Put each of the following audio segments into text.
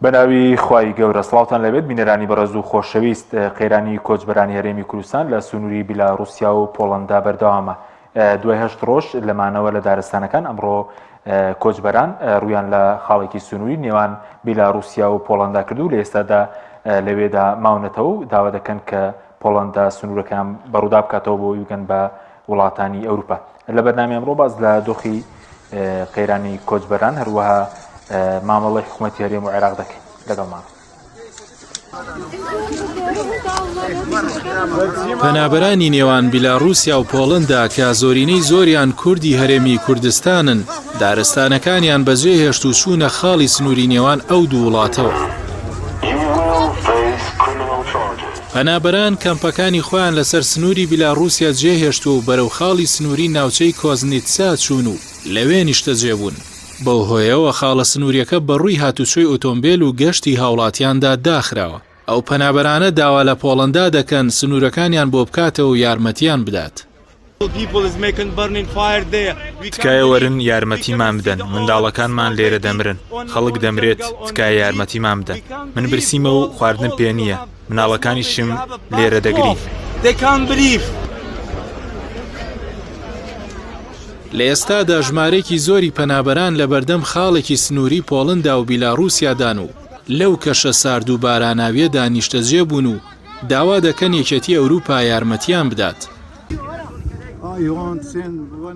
بەناوی خوای گەورە سڵاوتان لەبێت بینەرانی بەڕێز و خۆشەویست قەیرانی کۆچبەرانی هەرێمی کوردستان لە سنووری بیلاڕوسیا و پۆڵەندا بەردەوامە. دوای 8 ڕۆژ لەمانەوە لە دارستانەکان ئەمڕۆ کۆچبەران ڕویان لە خاڵێکی سنووری نێوان بیلاڕوسیا و پۆڵەندا کردو لە ئێستادا لەوێدا ماونەتەوە و داوا دەکەن کە پۆڵەندا سنوورەکان بەڕوودا بکاتەوە بۆ ویگەن بە وڵاتانی ئەوروپا. لە بەرنامی ئەمڕۆ باز لە دۆخی قەیرانی کۆچبەران هەروەها مامەڵەی حکوومەتی هەرێم و عێراق دەکەین لەگەڵمان. پەنابەرانی نێوان بیلاڕوسیا و پۆڵەندا کە زۆرینەی زۆریان کوردی هەرێمی کوردستانن دارستانەکانیان بەجێ هێشت و چوونە خاڵی سنووری نێوان ئەو دوو وڵاتەوە. پەنابەران کەمپەکانی خۆیان لەسەر سنووری بیلاڕوسیا جێهێشت و بەرەو خاڵی سنووری ناوچەی کۆزنیتسا چوون و لەوێ نیشتەجێ بوون. بەو هۆیەوە خاڵە سنووریەکە بەڕووی هاتوچۆی ئۆتۆمبیل و گەشتی هاوڵاتیاندا داخراوە. ئەو پەنابەرانە داوا لە پۆڵەندا دەکەن سنوورەکانیان بۆ بکاتەوە و یارمەتیان بدات. تکایە وەرن یارمەتیمان بدەن، منداڵەکانمان لێرە دەمرن، خەڵک دەمرێت، تکایە یارمەتیمان بدەن. من برسیمە و خواردن پێ نییە، مناڵەکانیشم لێرە دەگرین. لە ئێستادا ژمارەیەکی زۆری پەنابەران لە بەردەم خاڵێکی سنووری پۆڵەندا و بیلاڕوسیادان و لەو کەشە سارد و باراناویەدا نیشتەجێ بوون و داوا دەکەن یەکێتی ئەوروپا یارمەتیان بدات.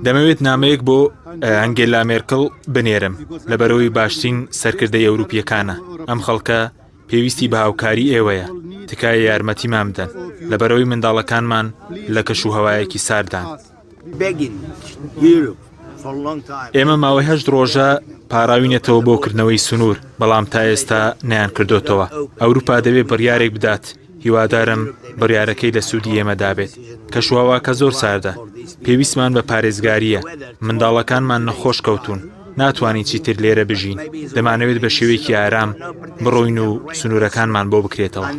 دەمەوێت نامەیەک بۆ ئەنگێلا مێرکڵ بنێرم لەبەرەوەی باشترین سەرکردەی ئەوروپیەکانە. ئەم خەڵکە پێویستی بە هاوکاری ئێوەیە، تکایە یارمەتیمان بدەن لەبەرەوەی منداڵەکانمان لە کەش و هەوایەکی ساردان. ئێمە ماوەی 8 ڕۆژە پاراوینێتەوە بۆ کردنەوەی سنوور، بەڵام تا ئێستا نیان کردوتەوە. ئەوروپا دەبێت بڕیارێک بدات. هیوادارم بڕیارەکەی لە سوودی ئێمەدا بێت. کەشوهەواکە زۆر ساردە، پێویستمان بە پارێزگاریە. منداڵەکانمان نەخۆش کەوتون، ناتوانین چیتر لێرە بژین. دەمانەوێت بە شێوەیەکی ئارام بڕۆین و سنوورەکانمان بۆ بکرێتەوە.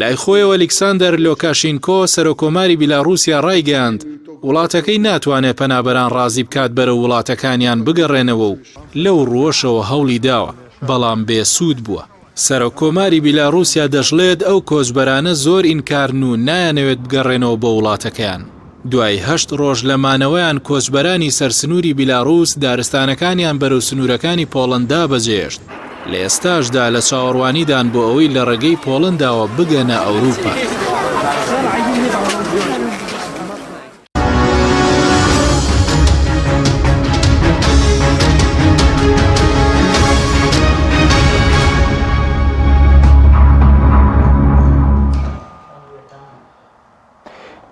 لای خۆیەوە ئەلێکساندەر لۆکاشینکۆ سەرۆکۆماری بیلاڕوسیا ڕایگەیاند وڵاتەکەی ناتوانێت پەنابەران ڕازی بکات بەرەو وڵاتەکانیان بگەڕێنەوە و لەو ڕۆژەوە هەوڵی داوە، بەڵام بێسوود بووە. سەرۆکۆماری بیلاڕوسیا دەژڵێت ئەو کۆچبەرانە زۆر ئینکارن و نایانەوێت بگەڕێنەوە بە وڵاتەکەیان. دوای 8 ڕۆژ لەمانەوەیان کۆچبەرانی سەرسنووری بیلاڕوس دارستانەکانیان بەرەو سنوورەکانی پۆڵەندا بەجێهێشت. لە ئێستاشدا لە چاوەڕوانیدان بۆ ئەوەی لە ڕێگەی پۆڵەنداوە بگەنە ئەوروپا.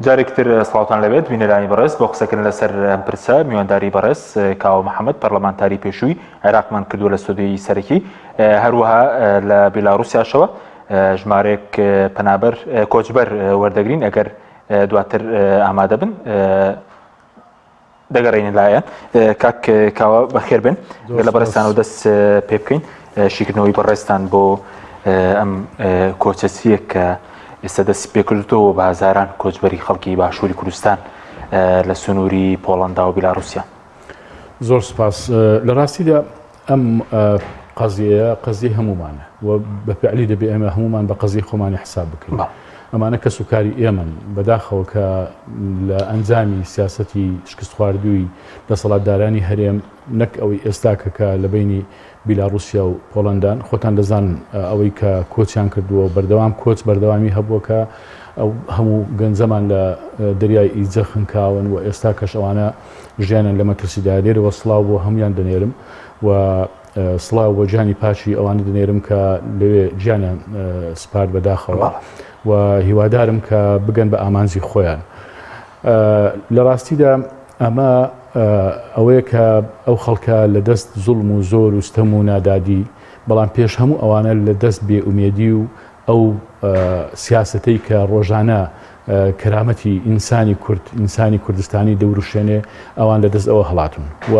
جارێکتر سڵاوتان لەبێت بینەرانی بەڕێز بۆ قسەکردن لەسەر ئەم پرسە میوانداری بەڕێز کاوە محەممەد پەرلەمانتاری پێشووی عێراقمان کردووە لە سودەی سەرەکی، هەروەها لە بیلاڕوسیاشەوە ژمارەیەک پەنابەر کۆچبەر وەردەگرین ئەگەر دواتر ئامادە بن دەگەڕێنین لایەن. کاک کاوە بەخێر بن لە بەڕێستانەوە دەست پێ بکەین شیکردنەوەی بەڕێستان بۆ ئەم کۆچەسیە کە ئێستا دەستی پێکردوتەوە بە هەزاران کۆچبەری خەڵکی باشووری کوردستان لە سنووری پۆڵەندا و بیلاڕوسیا. زۆر سپاس. لە ڕاستیدا ئەم قەزیە هەمومانە و بەفعلی دەبێ ئێمە هەمومان بە قەزیە خۆمانی حساب بکەین. ئەمانە کە سوکاری ئێمەن بەداخەوە کە لە ئەنجامی سیاسەتی شکست خواردووی دەسەڵاتدارانی هەرێم نەک ئەوەی ئێستاکەکە لە بینی بیلاڕوسیا و پۆڵەندان خۆتان دەزان ئەوەی کە کۆچیان کردووە بەردەوام کۆچ بەردەوامی هەبووە کە ئەو هەموو گەنجەمان لە دەریای ئیجە خنکاون و ئێستا کەش ئەوانە ژیانیان لە مەترسیدا لێرەوە سڵاو بۆ هەمویان دەنێرم و سڵاو بۆ جانی پاشی ئەوانە دەنێرم کە لەوێ گیانیان سپارد بەداخەوە و هیوادارم کە بگەن بە ئامانزی خۆیان. لە ڕاستیدا ئەمە ئەوەیە کە ئەو خەڵکە لە دەست زوڵم و زۆر و ستەم و نادادی، بەڵام پێش هەموو ئەوانە لە دەست بێئومێدی و ئەو سیاسەتەی کە ڕۆژانە کەرامەتی ئینسانی کوردستانی دەوروشێنێ ئەوان لە دەست ئەوە هەڵاتون و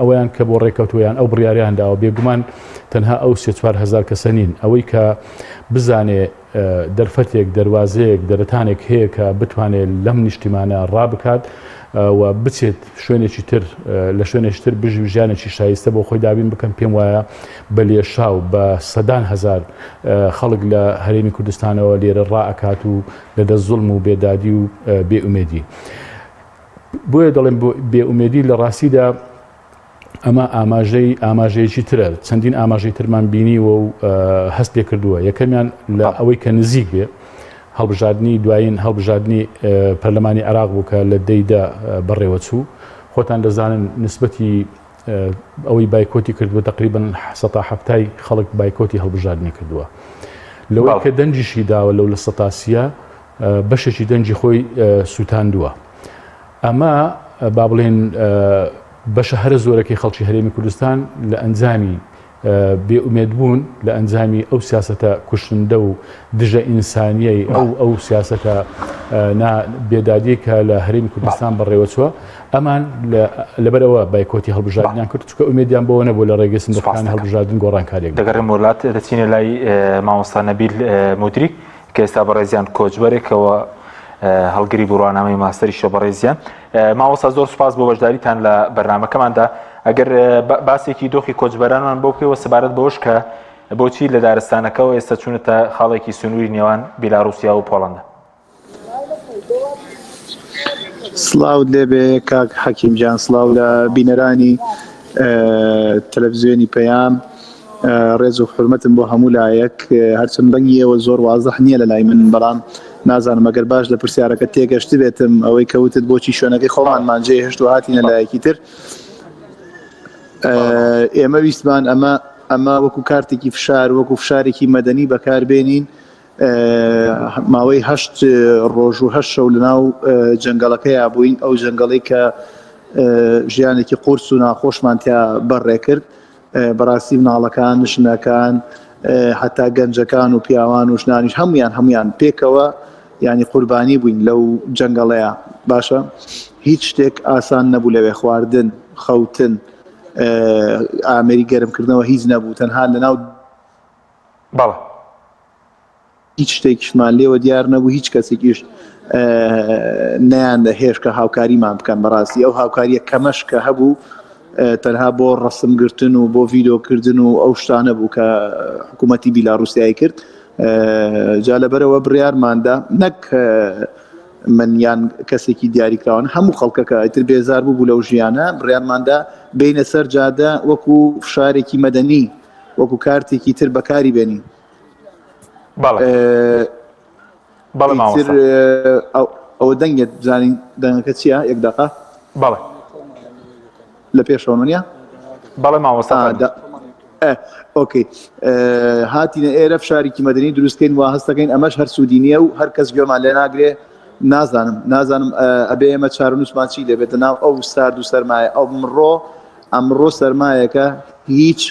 ئەویان کە بۆ ڕێکەوتویان ئەو بڕیاریان داوە بێگومان تەنها ئەو 3-4 هەزار کەسە نین. ئەوەی کە بزانێ دەرفەتێک دەواازەیەک دەرەتانێک هەیە کە بتوانێت لەم نیشتیمانە ڕابکات و بچێت شوێنێکی تر لە شوێنێکی تر بژی ژیانێکی شایستە بۆ خۆی دابین بکەم پێم وایە بە لێشاو بە سەدان هەزار خەڵک لە هەرێمی کوردستانەوە لێرە ڕائەکات و لەدە زوڵم و بێدادی و بێئومێدی. بۆیە دەڵێم بێئومێدی لە ڕاستیدا ئەمە ئاماژەیەکی ترە، چەندین ئاماژەی ترمان بینیوە و هەست پێ کردووە. یەکەمیان لە ئەوەی کە نزیک بێ هەڵبژاردننی دوایین هەڵبژاردننی پەرلەمانی عێراق بوو کە لە دەیدا بەڕێوە چوو. خۆتان دەزانن نسبەتی ئەوەی بایکۆتی کردووە تقریباً 170 خەڵک بایکۆتی هەڵبژاردننی کردووە. لەوەی کە دەنجیشی داوە لەو لە سەتاسیە بەشێکی دەنجی خۆی سووتاندووە. ئەمە با بڵێن بەشە هەرە زۆرەکەی خەڵکی هەرێمی کوردستان لە ئەنجامی بێئومێدبوون لە ئەنجامی ئەو سیاسەتە کوشندە و دژە ئینسانیەی ئەو سیاسەتە بێدادی کە لە هەرێمی کوردستان بەڕێوەچووە ئەمان لەبەرەوە بایکۆتی هەڵبژاردنیان کرد چونکە ئومێدیان بەوە نەبوو لە ڕێگەی سندوقەکانی هەڵبژاردن گۆڕانکاریێک. دەگەڕێم وڵات دەچینە لای مامۆستا نەبیل مودریک کە ئێستا بەڕێزیان کۆچبەرێکەوە هەڵگری بڕوانامەی ماستەری شەبەڕێزیان. مامۆستا زۆر سوپاس بۆ بەشداریتان لە بەرنامەکەماندا. ئەگەر باسێکی دۆخی کۆچبەرانمان بۆ بکەوە سەبارەت بەوەش کە بۆچی لە دارستانەکەەوە ئێستا چوونەتە خاڵێکی سنووری نێوان بیلاڕوسیا و پۆڵەندا. سڵاو لێبێ کاک حەکیم جان، سڵاو لە بینەرانی تەلەڤیزیۆنی پەیام، ڕێز و حورمەتم بۆ هەموو لایەک. هەرچەند بەنگیەوە زۆر وازەح نییە لە لای من، بەڵام نازانم ئەگەر باش لە پرسیارەکە تێگەشت بێتم ئەوەی کەوتت بۆچی شوێنەکەی خۆمانمان جێهێشت و هاتینە لایەکی تر. ئێمە ویستمان ئەمە وەکو کارتێکی فشار، وەکو فشارێکی مەدەنی بەکاربێنین. ماوەی 8 ڕۆژ و 8 شەو لەناو جەنگەڵەکەیە بووین، ئەو جەنگەڵی کە ژیانێکی قورس و ناخۆشمانتیا بەڕێ کرد. بەڕاستی مناڵەکان، نشنەکان، حتا گەنجەکان و پیاوان و ژنانیش هەمویان پێکەوە ینی قوربانی بووین لەو جەنگەڵەیە. باشە هیچ شتێک ئاسان نەبوو لەوێ، خواردن، خەوتن، ئامێری گەرمکردنەوە هیچ نەبوو، تەنها لەناو هیچ شتێکیشمان لێوە دیار نەبوو، هیچ کەسێکیش نەیان هێشکە هاوکاریمان بکەن. بەڕاستی ئەو هاوکاریە کەمەش کە هەبوو تەنها بۆ ڕەسمگرتن و بۆ ڤیدۆکردن و ئەو شتانە بوو کە حکوومەتی بیلاڕوسیایی کرد. جا لەبەرەوە بڕیارماندا نەک من یان کەسێکی دیاریکراون هەموو خەڵکەکە ئیتر بێزار بوو لەو ژیانە، بڕیارماندا بینە سەر جادە وەکو فشارێکی مەدەنی، وەکو کارتێکی تر بەکاری بێنین. ئەوە دەنگێت بزانین دەنگەکە چییە؟ یەک دەقە لە پێشەوە منە؟ بەڵێ مامۆستا. ئۆکەی، هاتینە ئێرە فشارێکی مەدەنی دروستکەین وا هەستەکەین. ئەمەش هەر سوودی نییە و هەر کەس گوێمان لێ ناگرێ. نازانم ئەبێ ئێمە چارەنووسمان چی لێبێتە ناو ئەو سارد و سەرمایە. ئەمڕۆ سەرمایەکە هیچ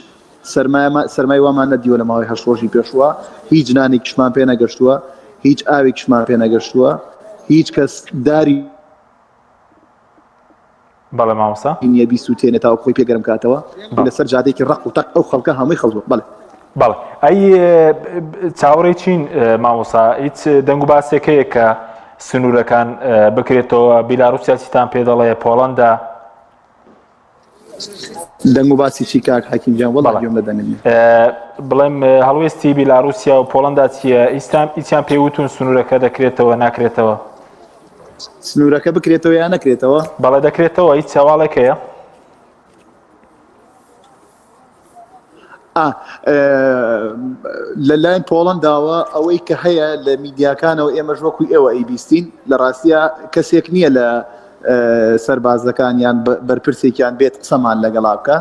سەرمای وامان نەدیوە لە ماوەی 8 ڕۆژی پێشوە، هیچ نانێکیشمان پێ نەگەشتووە، هیچ ئاوێکیشمان پێ نەگەشتووە، هیچ کەس داری بەڵێ مامۆستا نییە بیستوتێنێت تاوە خۆی پێگەرم کاتەوە لەسەر جادێکی ڕق و تەق ئەو خەڵکە هەمووی خەڵوە. بەڵێ ئەی چاوەڕێی چین مامۆستا هیچ دەنگ و باسێکەیە کە سنوورەکان بکرێتەوە بیلاڕوسیا چیتان پێ دەڵێ پۆڵەندا؟ دەنگ و باسی چی کاک حەکیم جان؟ وەڵا گوێم لەدەنێ بڵێم هەڵوێستی بیلاڕوسیا و پۆڵەندا چییە؟ هیچیان پێوتون سنوورەکە دەکرێتەوە ناکرێتەوە؟ سنوورەکە بکرێتەوە یان نەکرێتەوە؟ بەڵێ دەکرێتەوە. هیچ چاواڵێکەیە؟ لەلایەن پۆڵەنداوە ئەوەی کە هەیە لە میدیاکانەوە ئێمەش وەکوی ئێوە ئەیبیستین لە ڕاستیە کەسێک نییە لە سەربازەکانیان بەرپرسێکیان بێت قسەمان لەگەڵا بکە.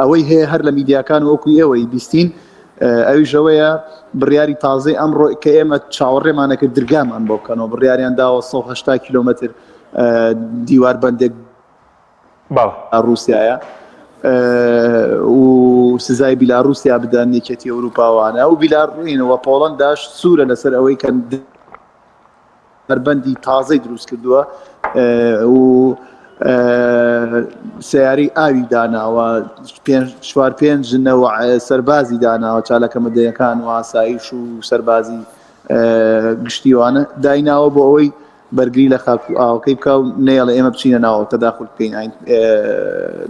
ئەوەی هەیە هەر لە میدیاکان وەکوی ئێوە ئەیبیستین. ئەویش ئەوەیە بڕیاری تازەی ئەمڕۆ کە ئێمە چاوەڕێمانەکرد دەرگامان بۆ بکەنەوە. بڕیاریان داوە 180 کیلۆمەتر دیوار بەندێک رووسایە و سزای بیلاڕوسیا بدەن یەکێتی ئەوروپاوانە و بیلاڕوینەوە پۆڵەنداش سوورە لەسەر ئەوەی کە بەربەندی تازەی دروست کردووە و سیاری ئاوی داناوە، 4-5 ژنەوە سەربازی داناوە، چالەکە مەدەیەکان و ئاسایش و سەربازی گشتیوانە دایناوە بۆ ئەوەی بەرگری لە خاک و ئاوەکەی بکە و نێڵە ئێمە بچینە ناوە تەداخل بکەین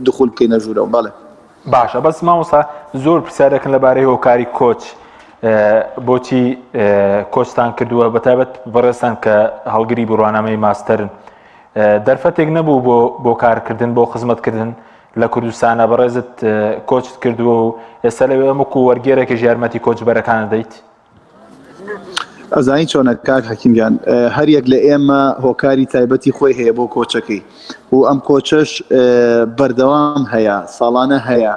دخول بکەینە ژوورەوە بەڵێ باشە بەس مامۆستا زۆر پرسیارەکەن لەبارەی هۆکاری کۆچ بۆچی کۆچتان کردووە بەتایبەت بەڕێستان کە هەڵگری بڕوانامەی ماستەرن دەرفەتێک نەبوو بۆ کارکردن بۆ خزمەتکردن لە کوردستانە بەڕێزت کۆچت کردووە و ئێستا لەوێ ئەمەکو وەرگێرێکی ژارمەتی کۆچبەرەکانە دەیت ئەزانی چۆنە کاک حەکیمگیان هەر یەک لە ئێمە هۆکاری تایبەتی خۆی هەیە بۆ کۆچەکەی و ئەم کۆچەش بەردەوام هەیە ساڵانە هەیە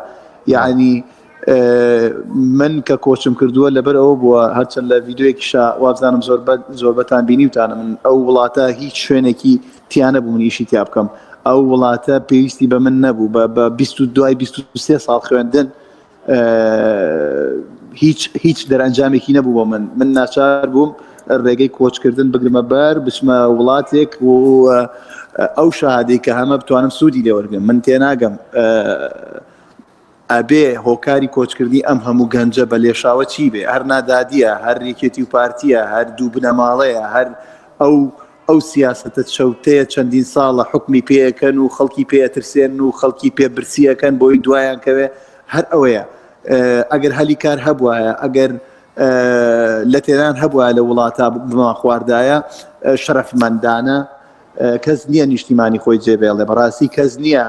یعنی من کە کۆچم کردووە لەبەر ئەوە بووە هەرچەند لە ڤیددیۆیەکیشا وابزانم زۆربەتان بینیوتانە من ئەو وڵاتە هیچ شوێنێکی تیانە بوو من ئیشی تیا بکەم ئەو وڵاتە پێویستی بە من نەبوو بە 22 ساڵ خوێندن هیچ دەرەنجامێکی نەبوو بۆ من ناچار بووم ڕێگەی کۆچکردن بگرمە بەر بچمە وڵاتێک و ئەو شاهادەی کە هەمە بتوانم سوودی لێوەرگم من تێناگەم ئەبێ هۆکاری کۆچکردنی ئەم هەموو گەنجە بە لێشاوە چی بێ هەر نادادیە هەر ڕێکێتی و پارتیە هەر دوو بنەماڵەیە هەر ئەو سیاسەتە چەوتەیە چەندین ساڵە حکمی پێەکەن و خەڵکی پێترسێن و خەڵکی پێبرسیەکەن بۆی دوایان کەوێ هەر ئەوەیە ئەگەر هەلی کار هەبوایە ئەگەر لە تێران هەبووە لە وڵاتە بما خواردایە شەرەفمەندانە کەس نییە نیشتیمانی خۆی جێبێڵێ بەڕاستی کەس نییە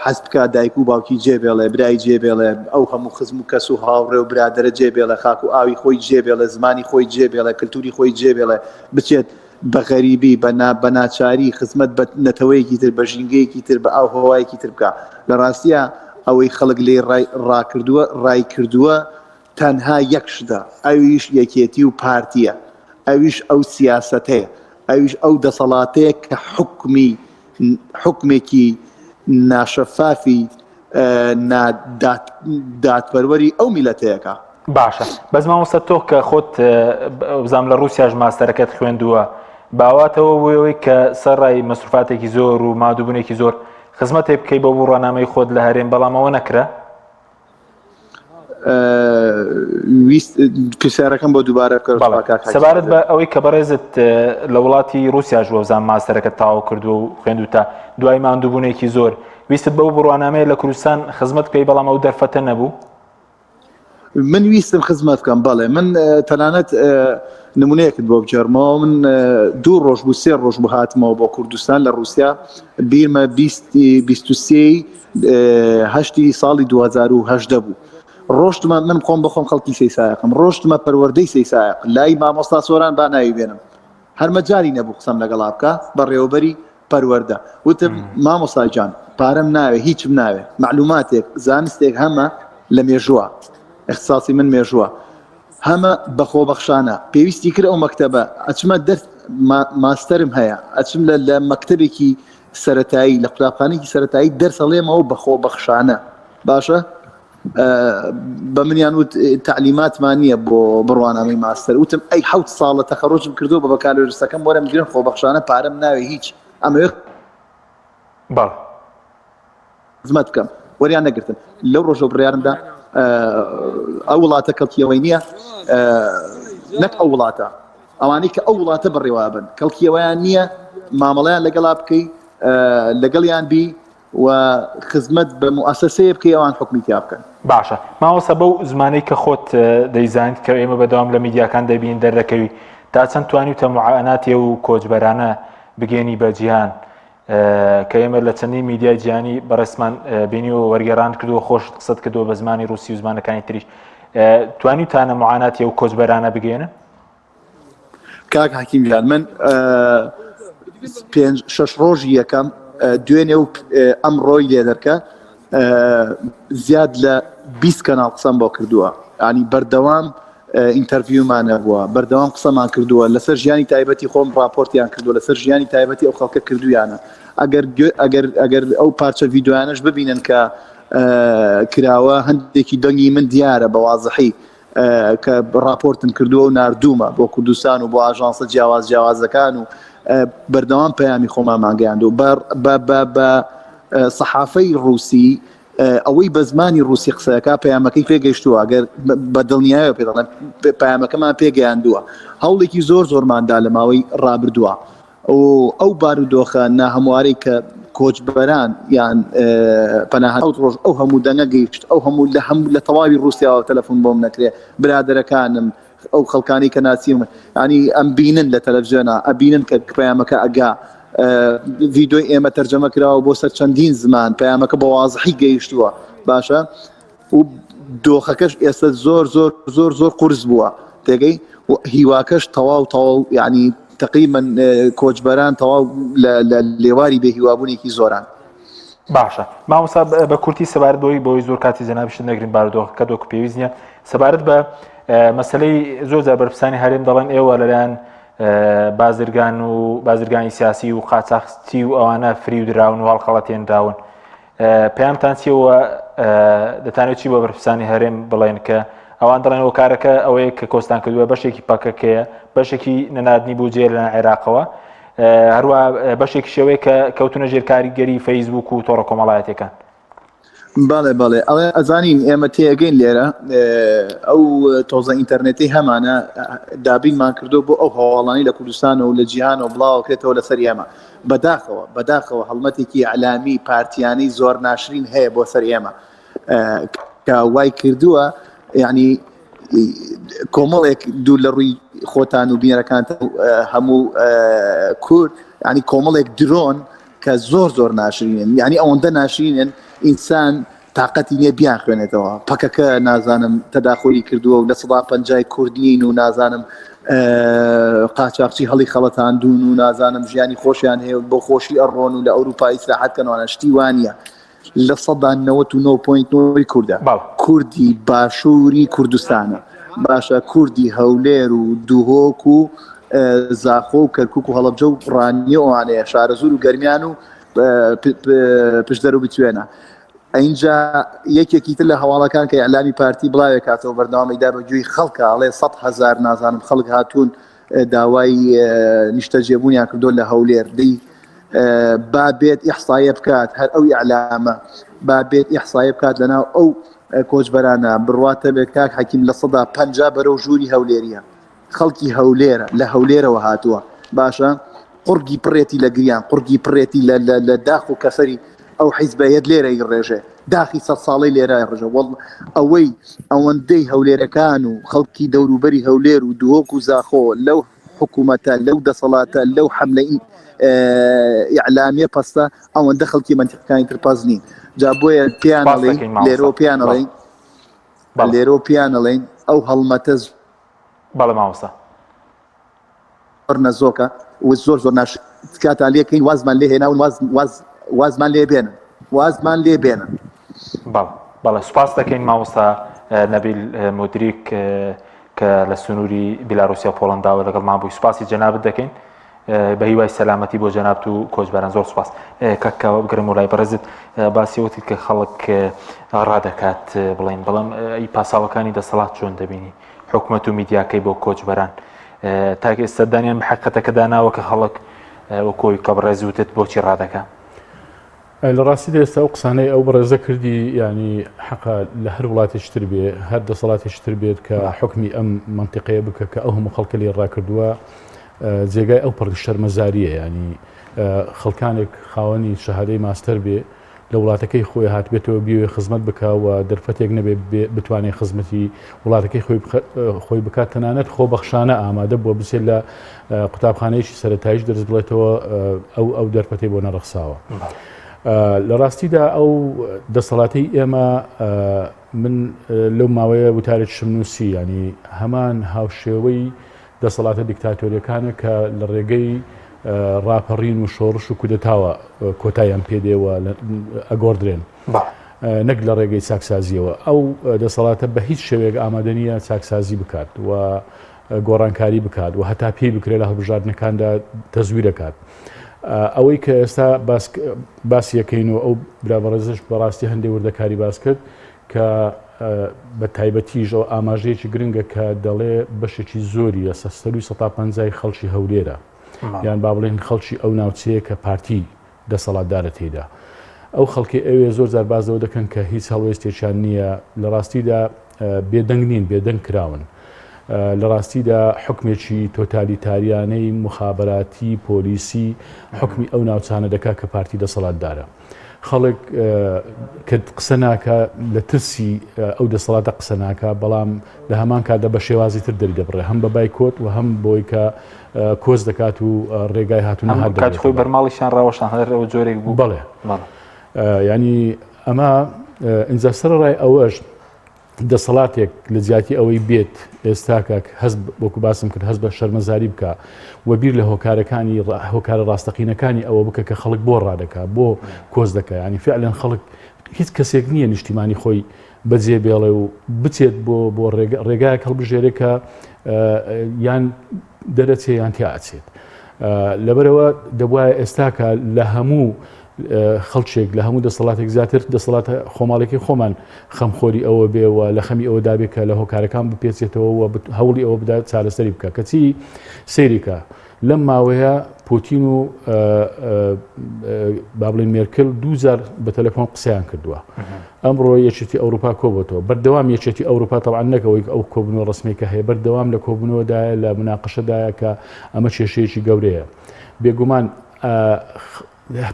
حەز بکە دایک و باوکی جێبێڵێ برای جێبێڵێ ئەو هەموو خزم و کەس و هاوڕێ و برادرە جێبێڵێ خاک و ئاوی خۆی جێبێڵێ زمانی خۆی جێبێڵێ کللتوری خۆی جێبێڵێ بچێت بە غەریبی بە ناچاری خزمەت بە نەتەوەیەکی تر بە ژینگەیەکی تر بە ئاو هەوایەکی تر بکە لە ڕاستیە ئەوەی خەڵک لێ ڕای کردووە تەنها یەکشدا ئەویش یەکێتی و پارتیە ئەویش ئەو سیاسەتەیە ئەویش ئەو دەسەڵاتەیە کە حکمێکی ناشەفافی دادپەروەری ئەو میلەتەیەکە باشە بەس مامۆستا تۆ کە خۆت بزانام لە رووسیاش ماستەرەکەت خوێندووە باواتەوە بوویەوەی کە سەرڕای مەسروفاتێکی زۆر و مادووبوونێکی زۆر خزمەتێ بکەی بە ڕوانامەی خۆت لە هەرێم بەڵام ئەوە نەکرا پرسیارەکەم بۆ دووبارە سەبارەت بە ئەوەی کە بەڕێزت لە وڵاتی رووسیا ژوەزان ماستەرەکەت تاوا کردو و خوێندو تا دوای ماندووبوونێکی زۆر ویستت بەو بڕوانامەیە لە کوردستان خزمەت بکەی بەڵام ئەو دەرفەتە نەبوو من ویستم خزمەت بکەم بەڵێ من تەنانەت نمونەیەکت بۆ بجێڕمەوە من 2 ڕۆژ بوو 3 ڕۆژ بوو هاتمەوە بۆ کوردستان لە رووسیا بیرمە 23 ساڵی 2018 بوو ڕۆشتمە من خۆم بەخۆم خەڵکی سەیسایەکەم ڕۆشتمە پەروەردەی سەیسایەق لای مامۆستا سۆران با ناوی بێنم هەرمە جاری نەبوو قسەم لەگەڵا بکە بە ڕێوەبەری پەروەردە وتم مامۆستا گیان پارەم ناوێ هیچم ناوێ معلوماتێک زانستێک هەمە لە مێژووە اختصاصی من مێژووە هەمە بەخۆبەخشانە پێویستی کرد ئەو مەکتەبە ئەچمە دەرس ماستەرم هەیە ئەچم لە مەکتەبێکی سەرەتایی لە قوتابخانەیەکی سەرەتایی دەرسەڵێمەوە بەخۆبەخشانە باشە بە منیان وت تعلیماتمان نییە بۆ بڕوانامەی ماستەر وتم ئەی 7 ساڵە تەخەڕۆجم کردو بە بەکالۆرستەکەم وەرە مگرن خۆبەخشانە پارەم ناوێ هیچ ئەمە بەڵ خزمەت بکەم وەریان نەگرتن لەو ڕۆژە بڕیارمدا ئەو وڵاتە کەڵکیەوەی نییە نەک ئەو وڵاتە ئەوانەی کە ئەو وڵاتە بڕێوابن کەڵکیەوەیان نییە مامەڵەیان لەگەڵا بکەی لەگەڵیان بی و خزمەت بە موسسەیە بکەی ئەوان حکمی تیا بکەن باشە ماوەسە بەو زمانەی کە خۆت دەیزانیت کە ئێمە بەدەوام لە میدیاکان دەبین دەرەکەوی تا چەند توانیتە معاناتێ و کۆچبەرانە بگەێنی بە جیهان کە ئێمە لە چەندی میدیای جیهانی بەڕێسمان بینی و وەرگێڕان کردووە خۆش قسەت کردووە بە زمانی رووسی و زمانەکانی تریش توانیتانە معاناتی و کۆچبەرانە بگەێنن کاک حەکیمجان من 5-6 ڕۆژی یەکەم دوێنێ و ئەمڕۆی لێ دەرکە زیاد لە 20 کەناڵ قسەم بۆ کردووە ینی بەردەوام ئینتەرویومانە بووە بەردەوام قسەمان کردووە لەسەر ژیانی تایبەتی خۆم راپۆرتیان کردووە لەسەر ژیانی تایبەتی ئەو خەڵکە کردویانە ئەگەر ئەو پارچە ڤیددیویانش ببینن کە کراوە هەندێکی دەنگی من دیارە بە وازەحی کە راپۆرتم کردووە و ناردوومە بۆ کوردستان و بۆ ئاژانسە جیاوازەکان و بەردەوام پەیامی خۆمان ماگەیاندوو بە سەحافەی رووسی ئەوەی بە زمانی رووسی قسەکە پەیامەکەی پێگەیشتووە ئەگەر بە دڵنیایە پێدەڵێن پەیامەکەمان پێگەیاندووە هەوڵێکی زۆرماندا لە ماوەی ڕابردووە ئەو بارودۆخە ناهەموارەی کە کۆچبەران یان پەناهات ڕۆژ ئەو هەموو دەنگە گەیشت ئەو هەموو لە تەواوی رووسیاوە تەلەفۆن بۆم نەکرێ برادەرەکانم ئەو خەڵکانی کە ناسیوم ینی ئەم بینن لە تەلەڤیزیۆنە ئەبینن کە پەیامەکە ئەگا ڤیدۆی ئێمە تەرجەمە کراوە بۆ سەر چەندین زمان پەیامەکە بە وازحی گەیشتووە باشە و دۆخەکەش ئێستا زۆر زۆر زۆر زۆر قورس بووە تێگەی هیواکەش تەواو ینی تقریبا کۆچبەران تەواو لە لێواری بێ هیوابوونێکی زۆران باشە مامۆستا بە کورتی سەبارەت بۆی زۆر کاتی جەنابشت نەگرین بارودۆخەکە دۆکو پێویست نییە سەبارەت بە مەسلەی زۆرجار بەرپرسانی هەرێم دەڵێن ئێوە لەلایەن بازرگانی سیاسی و قاچاقچی و ئەوانە فری و دراون و هەڵخەڵەتێنراون پێیانتان چیەوە دەتانێت چی بۆ بەرپرسانی هەرێم بڵێن کە ئەوان دەڵێنەوە کارەکە ئەوەیە کە کۆستان کردووە بەشێکی پەکەکەیە بەشێکی نەنادنی بوجێ لە عێراقەوە هەروە بەشێکی شێوەیە کە کەوتونە ژێر کاریگەری فەیسبوک و تۆڕە کۆمەڵایەتەکان بەڵێ ئەزانین ئێمە تێگەین لێرە ئەو تۆزە ئینتەرنێتی هەمانە دابینمان کردو بۆ ئەو هەواڵانی لە کوردستان و لە جیهان و بڵاوکرێتەوە لەسەر ئێمە بەداخەوە هەڵمەتێکی عەلامی پارتیانی زۆر ناشرین هەیە بۆ سەر ئێمە کە وای کردووە یعنی کۆمەڵێک دوو لە ڕووی خۆتان و بینەرەکان هەموو کورد ینی کۆمەڵێک درۆن کە زۆر ناشرینن یعنی ئەوەندە ناشرینن ئینسان تااقەتی نییە بیان خوێنێتەوە پەکەکە نازانم تەداخۆری کردووە و لە 150 کوردین و نازانم قاچاقچی هەڵی خەڵەتاندون و نازانم ژیانی خۆشیان هەیە بۆ خۆشی ئەڕۆن و لە ئەوروپا ئیسراحەتکەنەوەە شتی وانە لە 99.9 کوردی باشووری کوردستانە باشە کوردی هەولێر و دووهۆک و زاخۆ و کەرکک و هەڵەبجە و ڕانیە ئەوانەیە شارەزور و گەرمیان و پشدەر و بتوێنە ئەینجا یەکێکی تر لە هەواڵەکان کە ئەعلامی پارتی بڵاوێ کاتەوە بەردەوامیدا بەگوێی خەڵکە ئەڵێ 100,000 نازانم خەڵک هاتوون داوای نیشتەجێبوونیان کردو لە هەولێر دەی بابێت ئیحسایە بکات هەر ئەو ئیعلامە بابێت ئیحسایە بکات لەناو ئەو کۆچبەرانە بڕواتە بێت کاک حەکیم لە 150 بەرەو ژووری هەولێریە خەڵکی هەولێرە لە هەولێرەوە هاتووە باشە قورگی پڕێتی لە گریان قورگی پڕێتی لە داخ و کەسەری ئەو حیزبەیەت لێرەی ڕێژێ داخی 100 ساڵی لێرای ڕژە وەڵ ئەوەی ئەوەندەی هەولێرەکان و خەڵکی دەوروبەری هەولێر و دووەک و زاخۆ لەو حکوومەتە لەو دەسەڵاتە لەو حملە ئیعلامیە پەستە ئەوەندە خەڵکی منتیقەکانی ترپاز نین جا بۆیە پیانەڵێن لێرۆ پیانەڵێن ئەو هەڵمەتە بەڵێ مامۆستا نەزۆکە و زۆر ناش کاتان لێکەین وازمان لێ هێنا و وازمان لێ بێنن بەڵێ سوپاس دەکەین مامۆستا نەبیل مودریک کە لە سنووری بیلاڕوسیا پۆڵەنداوە لەگەڵمان بووی سوپاسی جەنابەت دەکەین بە هیوای سەلامەتی بۆ جەنابەت و کۆچبەران زۆر سوپاس کەکەوە بگرم و لای بەڕێزت باسیەوەتی کە خەڵک ڕادەکات بڵێن بەڵام ئەی پاساڵەکانی دەسەڵات چۆن دەبینی حکومەت و میدیاکەی بۆ کۆچبەران تا ئێستا دانیان بە حەقەتەکە داناوە کە خەڵک وەکۆی کە بەڕێزی وتت بۆچی ڕادەکە لە ڕاستیدا ئێستا ئەو قسانەی ئەو بەڕێزە کردی ینی حەقا لە هەر وڵاتێشتر بێ هەر دەسەڵاتێشتر بێت کە حکمی ئەم منتیقەیە بکە کە ئەو هەموو خەڵکە لێ ڕاکردووە جێگای ئەو پڕ شەرمەزاریە ینی خەڵکانێک خاوەنی شەهادەی ماستەر بێ لە وڵاتەکەی خۆی هاتبێتەوە بیوێ خزمەت بکەوە دەرفەتێک نەبێ بتوانێت خزمەتی وڵاتەکەی خۆی بکات تەنانەت خۆبەخشانە ئامادە بووە بچێت لە قوتابخانەیەکی سەرەتاییش دەرز بڵێتەوە ئەو دەرفەتەی بۆ نەڕەخساوە لە ڕاستیدا ئەو دەسەڵاتی ئێمە من لەو ماوەیە وتارێک شمنووسی ینی هەمان هاوشێوەی دەسەڵاتە دیکتاتۆریەکانە کە لە ڕێگەی ڕاپەڕین و شۆڕش و کودەتاوە کۆتاییان پێدێەوە ئەگۆڕدرێن نەک لە ڕێگەی چاکسازیەوە ئەو دەسەڵاتە بە هیچ شێوەیەک ئامادە نیە چاکسازی بکات و گۆڕانکاری بکات و هەتا پێی بکرێت لە هەڵبژاردنەکاندا تەزویر دەکات ئەوەی کە ئێستا باسیەکەینەوە ئەو برابەڕێزش بەڕاستی هەندێک وردەکاری باس کرد کە بە تایبەتیش ئەو ئاماژەیەکی گرنگە کە دەڵێ بەشێکی زۆری لە 150 خەڵکی هەولێرە یان با بڵێن خەڵکی ئەو ناوچەیە کە پارتی دەسەڵاتدارە تێدا ئەو خەڵکی ئەوێ زۆر جار بازەوە دەکەن کە هیچ هەڵوێستێکیان نییە لە ڕاستیدا بێدەنگ نین بێدەنگ کراون لە ڕاستیدا حکمێکی تۆتالیتاریانەی مخابراتی پۆلیسی حکمی ئەو ناوچانە دەکات کە پارتی دەسەڵاتدارە. خەڵک کە قسە ناکە لە ترسی ئەو دەسەڵاتە قسە ناکە، بەڵام لە هەمان کاتدا بە شێوازی تر دەری دەبڕێ، هەم بە بایکۆت و هەم بۆی کە کۆز دەکات و ڕێگای هاتوونە هات کاتی خۆی بەرماڵیشان ڕاوەشان هەر ئەو جۆرێک بوو. بەڵێ ینی ئەمە ئینجا سەرڕای ئەوەش دەسەڵاتێک لە زیاتی ئەوەی بێت ئێستاکە هەست وەکو باسم کرد هەست بە شەرمەزاری بکە و بیر لە هۆکارەکانی هۆکارە ڕاستەقینەکانی ئەوە بکە کە خەڵک بۆ ڕادەکە بۆ کۆز دەکە، ینی فعلەن خەڵک هیچ کەسێک نییە نیشتیمانی خۆی بەجێ بێڵێ و بچێت بۆ ڕێگایەک هەڵبژێرێ کە یان دەرەچێ یان تیاچێت. لەبەرەوە دەبواە ئێستاکە لە هەموو خەڵچێک لە هەموو دەسەڵاتێک زیاتر دەسەڵاتە خۆماڵێکی خۆمان خەمخۆری ئەوە بێەوە لە خەمی ئەوە دابێت کە لە هۆکارەکان بپێچێتەوە و هەوڵی ئەوە بدات چارەسەری بکە کەچی سەیریکە لەم ماوەیە پوتین و با بڵێن مێرکل 2000 بە تەلەفۆن قسەیان کردووە. ئەمڕۆ یەکێتی ئەوروپا کۆبەتەوە بەردەوام یەکێتی ئەوروپا تەبعاً نەکەوەی ئەو کۆبنەوە ڕسمیکە هەیە بەردەوام لە کۆبنەوەدایە لە مناقەشەدایە کە ئەمە کێشەیەکی گەورەیە. بێگومان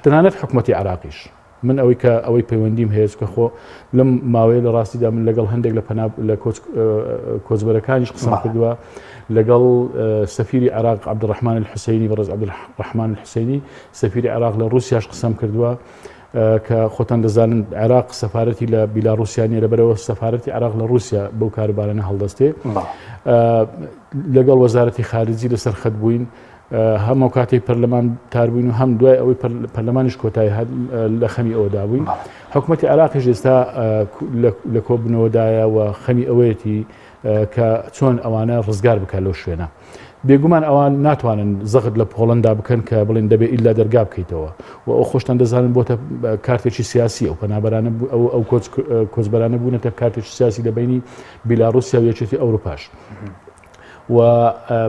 تەنانەت حکومەتی عراقیش من ئەوەی کە ئەوەی پەیوەندیم هەیە کە خۆ لەم ماوەیە لە ڕاستیدا من لەگەڵ هەندێک لە کۆچبەرەکانیش قسەم کردووە، لەگەڵ سەفیری عراق عەبدوڕەحمان الحوسەینی بەڕێز عەبدوڕەحمان الحوسەینی سەفیری عراق لە رووسیاش قسەم کردووە کە خۆتان دەزانن عێراق سەفارەتی لە بیلاڕوسیانە لەبەرەوە سەفارەتی عێراق لە رووسیا بەو کارەبارانە هەڵدەستێ. لەگەڵ وەزارەتی خارجی لەسەر خەت بووین، هەموو کاتێک پەرلەمان تاربووین و هەم دوای ئەوەی پەرلەمانیش کۆتایی لە خەمی ئەوەدا بووین. حکوومەتی عێراقیش ئێستا لە کۆبنەوەدایە و خەمی ئەوەیەتی کە چۆن ئەوانە ڕزگار بکە لەو شوێنە. بێگومان ئەوان ناتوانن زەغت لە پۆڵەندا بکەن کە بڵێن دەبێت ئیلا دەرگا بکەیتەوە و ئەو خۆشتان دەزانن بۆتە کارتێکی سیاسی ئەو پەنابەرانە ئەو کۆچبەرانە بوونەتە کارتێکی سیاسی لە بینی بیلاڕوسیا و یەکێتی ئەوروپاش. و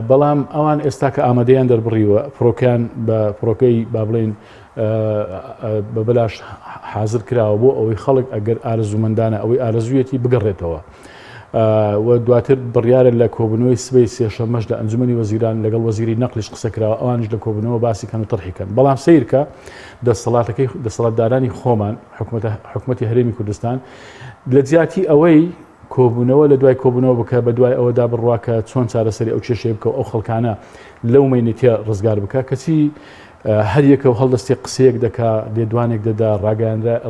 بەڵام ئەوان ئێستا کە ئامادەیان دەربڕیوە فڕۆکیان بە فڕۆکەی با بڵێن بە بەلاش حازر کراوە بۆ ئەوەی خەڵک ئەگەر ئارەزوومەندانە ئەوەی ئارەزوویەتی بگەڕێتەوە. و دواتر بڕیارە لە کۆبنەوەی سبەی سێشەمەش لە ئەنجومەنی وەزیران لەگەڵ وەزیری نەقلیش قسە کراوە، ئەوانش لە کۆبنەوە باسی کەن و تەرحیکەن. بەڵام سیرکە دەسەڵاتدارانی خۆمان حکوومەتی هەرێمی کوردستان لە جیاتی ئەوەی کۆبوونەوە لە دوای کۆبوونەوە بکە بە دوای ئەوەدا بڕواکە چۆن چارەسەری ئەو کێشەیە بکە ئەو خەڵکانە لەو مەینەتیە ڕزگار بکە کەچی هەر یەکە و هەڵدەستی قسەیەک دەکا لێدوانێک دەدا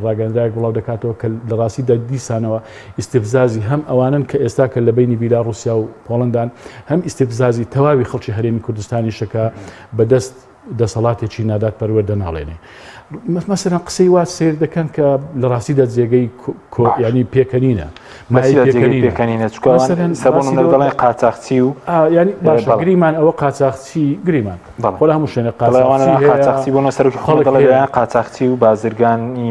ڕاگەندراک بڵاو دەکاتەوە کە لە ڕاستیدا دیسانەوە ئیستیفزازی هەم ئەوانن کە ئێستا کە لە بینی بیلاڕوسیا و پۆڵەندان هەم ئیستیفزازی تەواوی خەڵکی هەرێمی کوردستانی شەکە بەدەست دەسەڵاتێکی نادات پەروەردە ناڵێنێ. مەسەرەن قسەی وا سیر دەکەن کە لە ڕاستیدا جێگەی ینی پێکەنینە پێکەنینە دەڵێن قاچاقچی و ینی باشە گریمان ئەوە قاچاقچی گریمان خۆ هەموو شوێنە قاچاقچی بۆ سەرکی خەڵک قاچاقچی و بازرگانی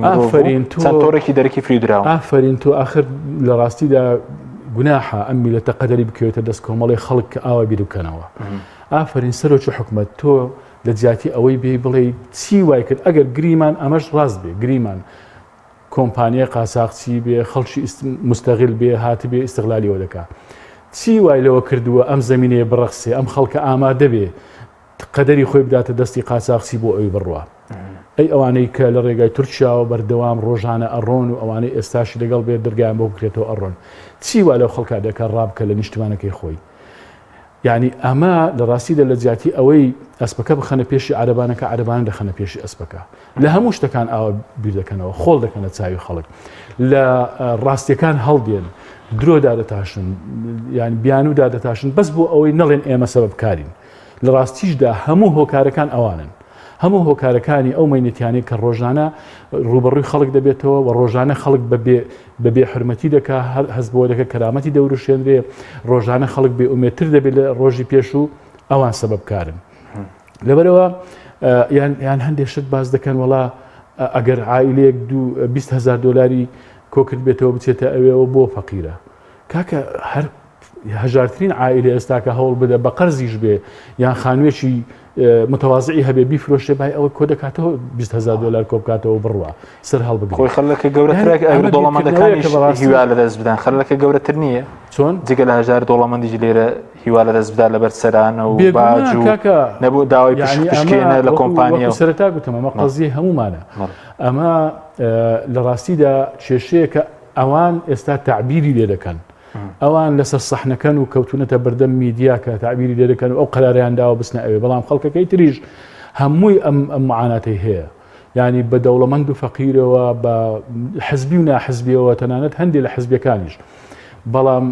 چەند تۆڕێکی دەرەکی فریودراوە. ئافرین تۆ ئاخر لە ڕاستیدا گوناحە ئەم میلەتە قەدەری بکەوێتە دەست کۆمەڵی خەڵک کە ئاوا بیر بکەنەوە. ئافرین سەرۆکی حکومەت تۆ لە جیاتی ئەوەی بێ بڵێ چی وای کرد ئەگەر گریمان ئەمەش ڕاست بێ گریمان کۆمپانیای قاچاقچی بێ خەڵکی مستەغیل بێ هاتی بێ ئیستیغلالیەوە دەکات چی وای لەوە کردووە ئەم زەمینەیە بڕەخسێ ئەم خەڵکە ئامادە بێ قەدەری خۆی بداتە دەستی قاچاقچی بۆ ئەوی بڕوە. ئەی ئەوانەی کە لە ڕێگای تورکیاوە بەردەوام ڕۆژانە ئەڕۆن و ئەوانەی ئێستاشی لەگەڵ بێت دەرگیان بۆ بکرێتەوە ئەڕۆن چی وای لەو خەڵکا دەکات ڕابکە لە نیشتمانەکەی خۆی. یعنی ئەمە لە ڕاستیدا لە جیاتی ئەوەی ئەسپەکە بخەنە پێشی عەرەبانەکە عەرەبان دەخەنە پێشی ئەسپەکە لە هەموو شتەکان ئاوا بیر دەکەنەوە خۆڵ دەکەنە چاوی خەڵک لە ڕاستیەکان هەڵدێن درۆدا دەتاشن یعنی بیانودا دەتاشن بەس بۆ ئەوەی نەڵێن ئێمە سەبەبکارین. لە ڕاستیشدا هەموو هۆکارەکان ئەوانن هەموو هۆکارەکانی ئەو مەینەتیانەی کە ڕۆژانە ڕوبەڕووی خەڵک دەبێتەوە و ڕۆژانە خەڵک بەبێ حرمەتی دەکا هەست بۆ دەکە کەرامەتی دەوروشێنرێ ڕۆژانە خەڵک بێ ئومێدتر دەبێت لە ڕۆژی پێش و ئەوان سەبەبکارن. لەبەرەوە یان هەندێک شت باز دەکەن وڵا ئەگەر عائیلەیەک 20,000 دۆلاری کۆکرد بێتەوە بچێتە ئەوێەوە بۆ فەقیرە کاکە هەر هەژارترین عائلە ئێستاکە هەوڵ بدە بە قەرزیش بێ یان خانوێکی متەواضعی هەبێ بیفرۆشێ بای ئەوە کۆ دەکاتەوە $20,000 کۆ بکاتەوە بڕوە سەر هەڵبگرێت. خۆی خەلەکە گەورەترێک ئەوە دۆڵەمەندەکانیش هیوا لەدەست بدەن خەلەکە گەورەتر نییە چۆن جگە لە $1,000 لێرە هیوا لەدەست بدات لەبەر سەرانە و باج و نەبوو داوای پشکێنە لە کۆمپانیە سەرەتا گوتم ئەمە قەزیە هەمومانە ئەمە لە ڕاستیدا کێشەیە کە ئەوان ئێستا تعبیری لێ دەکەن ئەوان لەسەر سەحنەکەن و کەوتونەتە بەردەم میدیا کە تعبیری لێ دەکەن و ئەو قەراریان داوە بچنە ئەوێ بەڵام خەڵکەکەی تریش هەمووی ئەم معاناتەی هەیە یعنی بە دەوڵەمەند و فەقیرەوە بە حزبی و ناحزبیەوە تەنانەت هەندێک لە حزبەکانیش بەڵام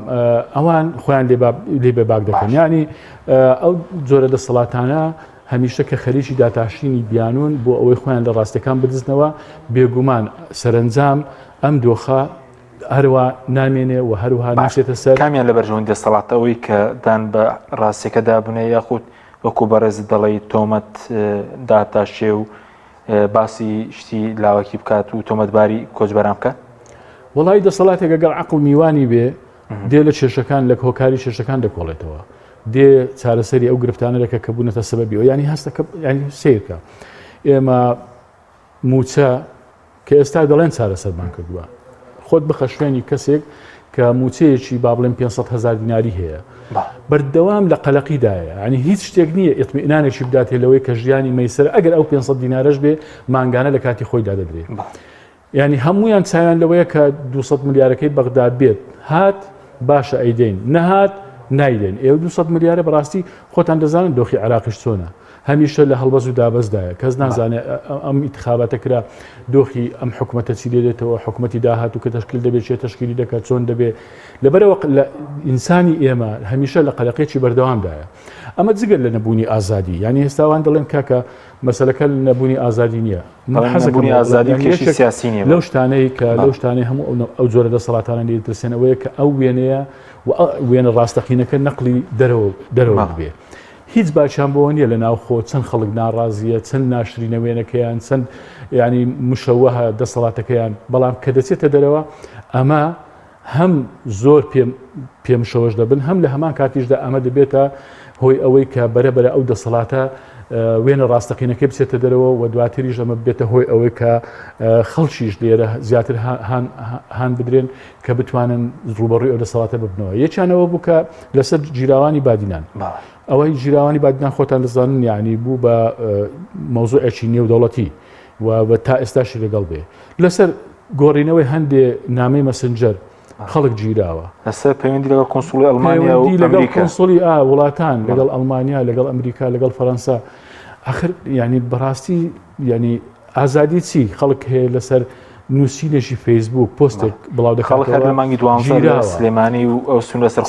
ئەوان خۆیان لێ بێباک دەکەن ینی ئەو جۆرە دەسەڵاتانە هەمیشە کە خەریکی داتاشینی بیانون بۆ ئەوەی خۆیان لە ڕاستیەکان بدزنەوە بێگومان سەرنجام ئەم دۆخە هەروە نامێنێ و هەروها ناچێتە سەر کامیان لە بەرژەوەی دەسەڵاتەوەی کە دان بە ڕاستیەکەدا بنێ یاخود وەکو بەڕێز دەڵی تۆمەت داتاشێ و باسی شتی لاوەکی بکات و تۆمەتباری کۆچبەران بکە وڵی دەسەڵاتێک ئەگەر عەقڵ میوانی بێ دێ لە کێشەکان لە هۆکاری کێشەکان دەکۆڵێتەوە دێ چارەسەری ئەو گرفتانەرەکە کە بوونەتە سەبەبیەوە ینی هەستەکە ینی سیرکە ئێمە موچە کە ئێستا دەڵێن چارەسەرمان کردووە خۆت بخە شوێنی کەسێک کە موچەیەکی با بڵێن 500,000 دیناری هەیە بەردەوام لە قەلەقیدایە ینی هیچ شتێک نییە ئیطمئنانێکی بداتێ لەوەی کە ژیانی مەیسەر ئەگەر ئەو 500 دینارەش بێ مانگانە لە کاتی خۆی دادەدرێت ینی هەمویان چاویان لەوەیە کە 200 ملیارەکەی بەغداد بێت هات باشە ئەیدەین نەهات نایدێن ئێوە 200 ملیارە بەڕاستی خۆتان دەزانن دۆخی عێراقیش چۆنە هەمیشە لە هەڵبەز و دابەزدایە کەس نازانێت ئەم ئیتخاباتە کرا دۆخی ئەم حکوومەتە چی لێدێتەوە حکوومەتی داهات و کە تەشکیل دەبێت چێ تەشکیلی دەکات چۆن دەبێت لەبەرەوە لە ئینسانی ئێمە هەمیشە لە قەلەقێکی بەردەوامدایە ئەمە جگەر لە نەبوونی ئازادی ینی هێستاوان دەڵێن کاکە مەسەلەکە لە نەبوونی ئازادی نییە حەزبوونی ئازادی کێشی سیاسی نیە لەو شتانەی کە لەو شتانەی هەموو ئەو جۆرە دەسەڵاتانە لێترسێنەوەیە کە ئەو وێنەیە و وێنە ڕاستەقینەکە نەقلی دەرەوە بێ هیچ باچیان بۆ نییە لە ناوخۆ چەند خەڵک ناڕازیە چەند ناشرینەوێنەکەیان چەند ینی مشەوەها دەسەڵاتەکەیان بەڵام کە دەچێتە دەرەوە ئەمە هەم زۆر پێم شەوەش دەبن هەم لە هەمان کاتیشدا ئەمە دەبێتە هۆی ئەوەی کە بەرەبەرە ئەو دەسەڵاتە وێنە ڕاستەقینەکەی بچێتە دەرەوە و دواتریش ئەمە بێتە هۆی ئەوەی کە خەڵکیش لێرە زیاتر هان بدرێن کە بتوانن ڕوبەڕووی ئەو دەسەڵاتە ببنەوە یەکیانەوە بوو کە لەسەر جیراوانی بادینان ئەوەی جیراوانی بادینان خۆتان دەزانن یعنی بوو بە مەوزوعێکی نێودەوڵەتی و تا ئێستاشی لەگەڵ بێ لەسەر گۆڕینەوەی هەندێ نامەی مەسنجەر خەڵک گیراوە لەسەر پەیوەندی لەگەڵ کۆنسوڵی ئەڵمانیا و ئەمریکا کۆنسوڵی وڵاتان لەگەڵ ئەڵمانیا لەگەڵ ئەمریکا لەگەڵ فەرەنسا ئاخر ینی بەڕاستی ینی ئازادی چی خەڵک هەیە لەسەر نووسینێکی فەیسبوک پۆستێک بڵاو دەکات لە مانگی 12 سلێمانی و ئەو سون لەسەر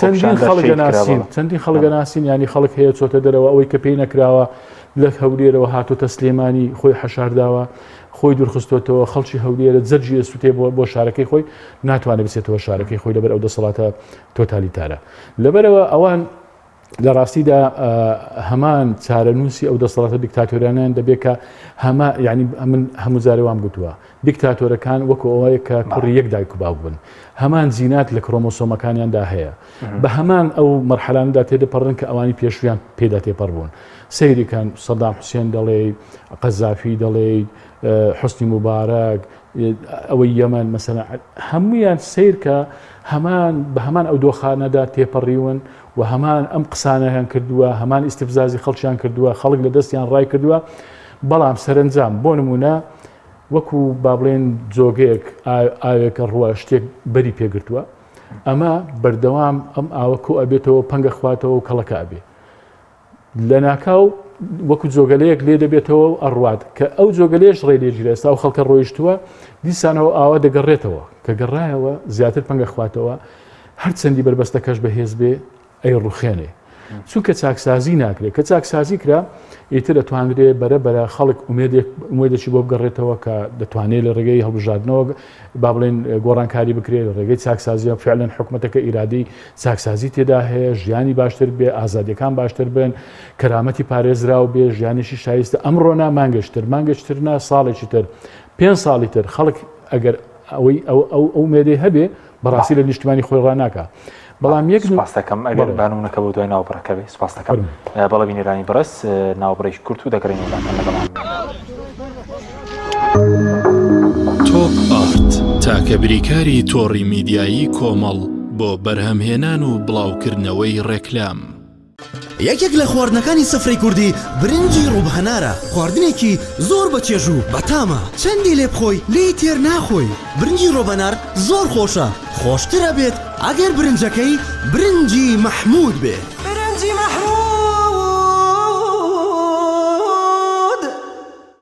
چەندین خەڵگە ناسین ینی خەڵک هەیە چۆتە دەرەوە ئەوەی کە پێی نەکراوە لە هەولێرەوە هاتۆتە سلێمانی خۆی حەشارداوە خۆی دوورخستۆتەوە خەڵکی هەولێرە جەرجی سووتێ بۆ شارەکەی خۆی ناتوانێت بچێتەوە شارەکەی خۆی لەبەر ئەو دەسەڵاتە تۆتالیتارە لەبەرەوە ئەوان لە ڕاستیدا هەمان چارەنووسی ئەو دەسەڵاتە دیکتاتۆریانیان دەبێت کە ینی من هەموو جارێ وام گوتووە دیکتاتۆرەکان وەکو ئەوەیە کە کوڕی یەک دایک و باوک بن هەمان زینات لە کرۆمۆسۆمەکانیاندا هەیە بە هەمان ئەو مەرحەلاندا تێدەپەڕن کە ئەوانی پێشویان پێدا تێپەڕ بوون سەیریکان سەدام حوسێن دەڵێ قەزافی دەڵێ حوسنی موبارەک ئەوەی یەمەن مەسەلا هەمویان سیر کە بە هەمان ئەو دۆخانەدا تێپەڕیون و هەمان ئەم قسانەیان کردووە هەمان ئیستیفزازی خەڵکیان کردووە خەڵک لە دەستیان ڕای کردووە بەڵام سەرنجام بۆ نمونە وەکو با بڵێن جۆگەیەک ئاوێکە ڕوە شتێک بەری پێگرتووە ئەمە بەردەوام ئەم ئاوەکو ئەبێتەوە پەنگە خواتەوە و کەڵەکە ئەبێ لە ناکاو وەکو جۆگەلەیەک لێ دەبێتەوە ئەڕوات کە ئەو جۆگەلێش ڕێ لێگیرە ئێستا و خەڵکە ڕۆیشتووە دیسانەوە ئاوا دەگەڕێتەوە کە گەڕایەوە زیاتر پەنگە خواتەوە هەر چەندی بربەستەکەش بەهێز بێ ئەی ڕوخێنێ چونکە چاکسازی ناکرێت کە چاکسازی کرا ئیتر دەتوانرێت بەرەبەرە خەڵک ئومێدێکی بۆ بگەڕێتەوە کە دەتوانێت لە ڕێگەی هەڵبژاردنەوە با بڵێن گۆڕانکاری بکرێت لە ڕێگەی چاکسازیە فعلەن حکوومەتەکە ئیرادی چاکسازی تێدا هەیە ژیانی باشتر بێ ئازادیەکان باشتر بن کەرامەتی پارێزراو بێ ژیانیشی شایستە ئەمڕۆنا مانگەشتر ساڵێکی تر 5 ساڵی تر خەڵک ئەگەر ئەو مێدەی هەبێ بەڕاستی لە نیشتمانی خۆی ڕناکە بەڵام یەک سپاس دەکەم ئەگەر بانوونەکە بۆ دوای ناوبڕەکەوێ سپاس دەکەم بەڵە بینێرانی بەڕێز ناوبڕێکی کورت و دەگەڕێنەوەدان لەگەڵان تۆپ ئارت تاکە بریکاری تۆڕی میدیایی کۆمەڵ بۆ بەرهەمهێنان و بڵاوکردنەوەی ڕێکلام یەکێک لە خواردنەکانی سفرەی کوردی برنجی ڕووبهەنارە خواردنێکی زۆر بەچێژ و بەتامە چەندی لێ بخۆی لێی تێر ناخۆی برنجی ڕۆبەنار زۆر خۆشە خۆشترە بێت ئەگەر برنجەکەی برنجی مەحموود بێت برنجی مەحموود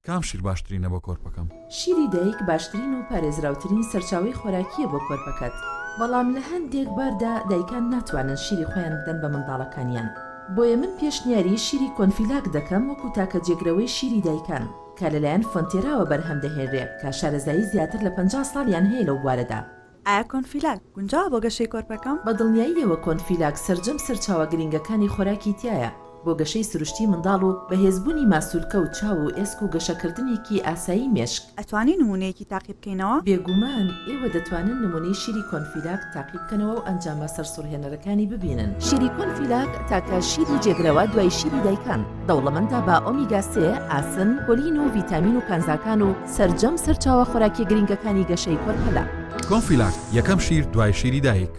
کام شیر باشترینە بۆ کۆرپەکەم شیری دایک باشترین و پارێزراوترین سەرچاوی خۆراکیە بۆ کۆرپەکەت بەڵام لە هەندێک باردا دایکان ناتوانن شیری خۆیان بدەن بە منداڵەکانیان بۆیە من پێشنیاری شیری کۆنفیلاک دەکەم وەکو تاکە جێگرەوەی شیری دایکان کە لەلایەن فۆنتێراوە بەرهەم دەهێنرێت کە شارەزایی زیاتر لە 50 ساڵیان هەیە لەو بوارەدا ئایا کۆنفیلاک گونجاوە بۆ گەشەی کۆرپەکەم؟ بە دڵنیاییەوە کۆنفیلاک سەرجەم سەرچاوە گرنگەکانی خۆراکی تایە بۆ گەشەی سروشتی منداڵ و بەهێزبوونی ماسوولکە و چاو و ئێسک و گەشەکردنێکی ئاسایی مێشک ئەتوانی نمونەیەکی تاقی بکەینەوە؟ بێگومان ئێوە دەتوانن نمونەی شیری کۆنفیلاک تاقی بکەنەوە و ئەنجامە سەرسوڕهێنەرەکانی ببینن شیری کۆنفیلاک تاکە شیری جێگرەوە دوای شیری دایکان دەوڵەمەندە بە ئۆمیگا 3 ئاسن کۆلین و ڤیتامین و کانزاکان و سەرجەم سەرچاوە خۆراکی گرنگەکانی گەشەی کۆرپەلا کۆنفیلاک یەکەم شیر دوای شیری دایک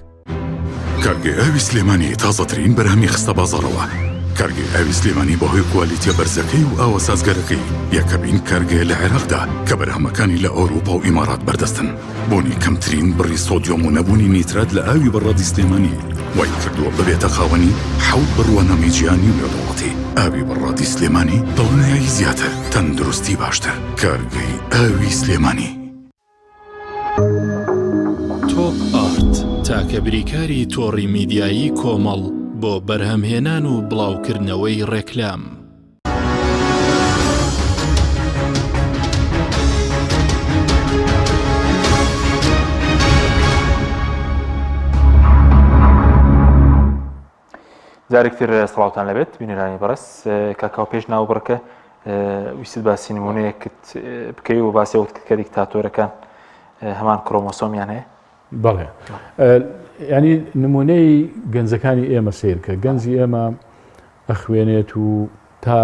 کارگەی ئاوی سلێمانی تازەترین بەرهەمی خستە بازاڕەوە کارگەی ئاوی سلێمانی بەهۆی کوالیتیە بەرزەکەی و ئاوە سازگەرەکەی یەکەمین کارگەیە لە عێراقدا کە بەرهەمەکانی لە ئەوروپا و ئیمارات بەردەستن بۆنی کەمترین بڕی سۆدیۆم و نەبوونی نیترات لە ئاوی بەڕادی سلێمانی وای کردووە ببێتە خاوەنی حەوت بڕوانەمی گیانی و نێودەوڵەتی ئاوی بەڕادی سلێمانی دڵنیایی زیاتر تەندروستی باشتر کارگەی ئاوی سلێمانی تۆپ ئارت تاکە بریکاری تۆڕی میدیایی کۆمەڵ بۆ بەرهەمهێنان و بڵاوکردنەوەی ڕێکلام جارێکتر سڵاوتان لەبێت بینێرانی بەڕێز کاکاو پێش ناوبڕەکە ویست باسی نمونەیەکت بکەی و باسی ئەوت کە دیکتاتۆرەکان هەمان کڕۆمۆسۆمیان هەیە بەڵێ ینی نمونەی گەنجەکانی ئێمە سیر کە گەنجی ئێمە ئەخوێنێت و تا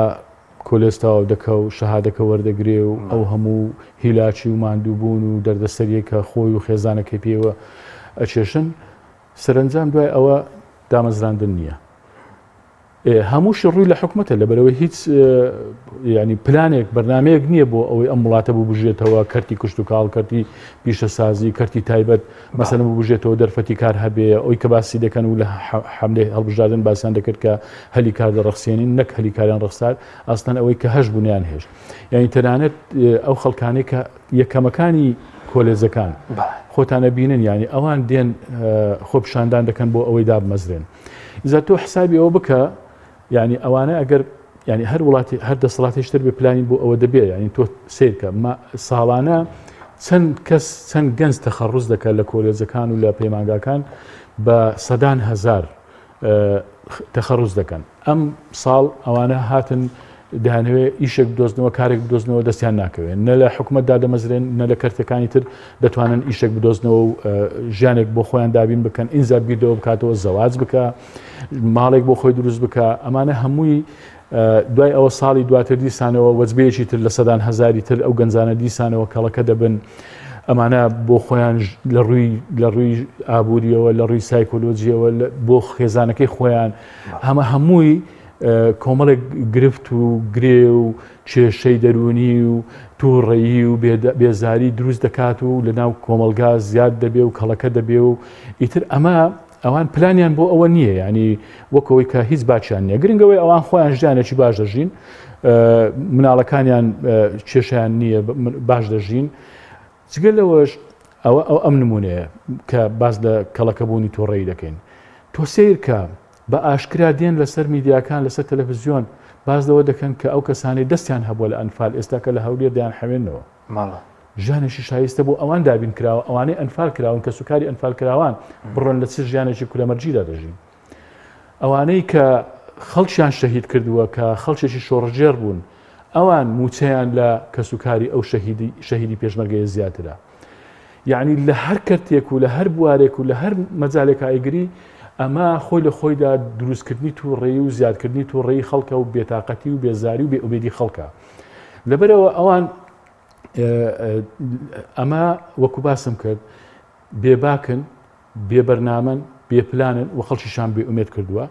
کۆلێستاو دەکە و شەهادەکە وەردەگرێ و ئەو هەموو هیلاچی و ماندووبوون و دەردەسەریەکە خۆی و خێزانەکەی پێوە ئەچێشن سەرنجام دوای ئەوە دامەزراندن نییە هەمووشی ڕووی لە حکومەتە لەبەرەوەی هیچ ینی پلانێک بەرنمەیەک نییە بۆ ئەوەی ئەم وڵاتە ببژێتەوە کەرتی کوشت و کاڵ کەرتی پیشەسازی کەرتی تایبەت مەسەلەن ببژێتەوە دەرفەتی کار هەبێ ئەوی کە باسی دەکەن و لە حملەی هەڵبژاردن باسییان دەکرد کە هەلی کار دەڕەخسێنین نەک هەلی کاریان ڕخسار ئاستان ئەوەی کە هەش بوونیان هێشت یعنی تەنانەت ئەو خەڵکانەی کە یەکەمەکانی کۆلێزەکان خۆتانە بینن ینی ئەوان دێن خۆپشاندان دەکەن بۆ ئەوەی دابمەزرێن ئیزا تۆ حسابی ئەوە بکە ینی ئەوانە ئەگەر ینی هەر وڵاتی هەر دەسەڵاتیشتر بێ پلانی بۆ ئەوە دەبێت ینی تۆ سیرکە ساڵانە چەند کەس چەند گەنج تەخەڕوز دەکات لە کۆلێزەکان و لە پەیمانگاکان بە سەدان هەزار تەخەڕوز دەکەن ئەم ساڵ ئەوانە هاتن دەهانەوێ ئیشێک بدۆزنەوە کارێک بدۆزنەوە دەستیان ناکەوێت نە لە حکوومەتدا دەمەزرێن نە لە کەرتەکانی تر دەتوانن ئیشێک بدۆزنەوە و ژیانێک بۆ خۆیان دابین بکەن ئینجا بیردەوە بکاتەوە زەواج بکە ماڵێک بۆ خۆی دروست بکە ئەمانە هەمووی دوای ئەوە ساڵی دواتر دیسانەوە وەجبەیەکی تر لە سەدان هەزاری تر ئەو گەنجانە دیسانەوە کەڵەکە دەبن ئەمانە بۆ خۆیان لە ڕووی ئابوووریەوە لە ڕووی سایکۆلۆجیەوە بۆ خێزانەکەی خۆیان هەمووی کۆمەڵێک گرفت و گرێ و کێشەی دەرونی و تووڕێیی و بێزاری دروست دەکات و لە ناو کۆمەلگا زیاد دەبێ و کەڵەکە دەبێ و ئیتر ئەوان پلانیان بۆ ئەوە نییە ینی وەکەوەی کە هیچ باچیان نییە گرنگەوەی ئەوان خۆیان ژیانێکی باش دەژین مناڵەکانیان کێشیان نییە باش دەژین جگەل لەوەش ئەم نمونەیە کە باز لە کەڵەکەبوونی تۆڕێی دەکەین تۆ سیرکە بە ئاشکرا دێن لەسەر میدیاکان لەسەر تەلەڤیزیۆن باز لەوە دەکەن کە ئەو کەسانی دەستیان هەبووە لە ئەنفال ئێستا کە لە هەولێر دەیان حەوێنەوە ژیانێکی شایستە بۆ ئەوان دابین کراوە ئەوانەی ئەنفال کراون کە سوکاری ئەنفال کراوان بڕۆن لە چ ژیانێکی کولەمەرجیدا دەژین ئەوانەی کە خەڵکیان شەهید کردووە کە خەڵکێکی شۆڕژێر بوون ئەوان موچەیان لە کەسوکاری ئەو شەهیدی پێشمەرگەیە زیاترە یعنی لە هەر کەرتێک و لە هەر بوارێک و لە هەر مەجالێک ئایگری ئەمە خۆی لە خۆیدا دروستکردنی تووڕێی و زیادکردنی تووڕێی خەڵکە و بێتاقەتی و بێزاری و بێئومێدی خەڵکە لەبەرەوە ئەوان ئەمە وەکو باسم کرد بێباکن بێبەرنامەن بێپلانن و خەڵکیشان بێئومێد کردووە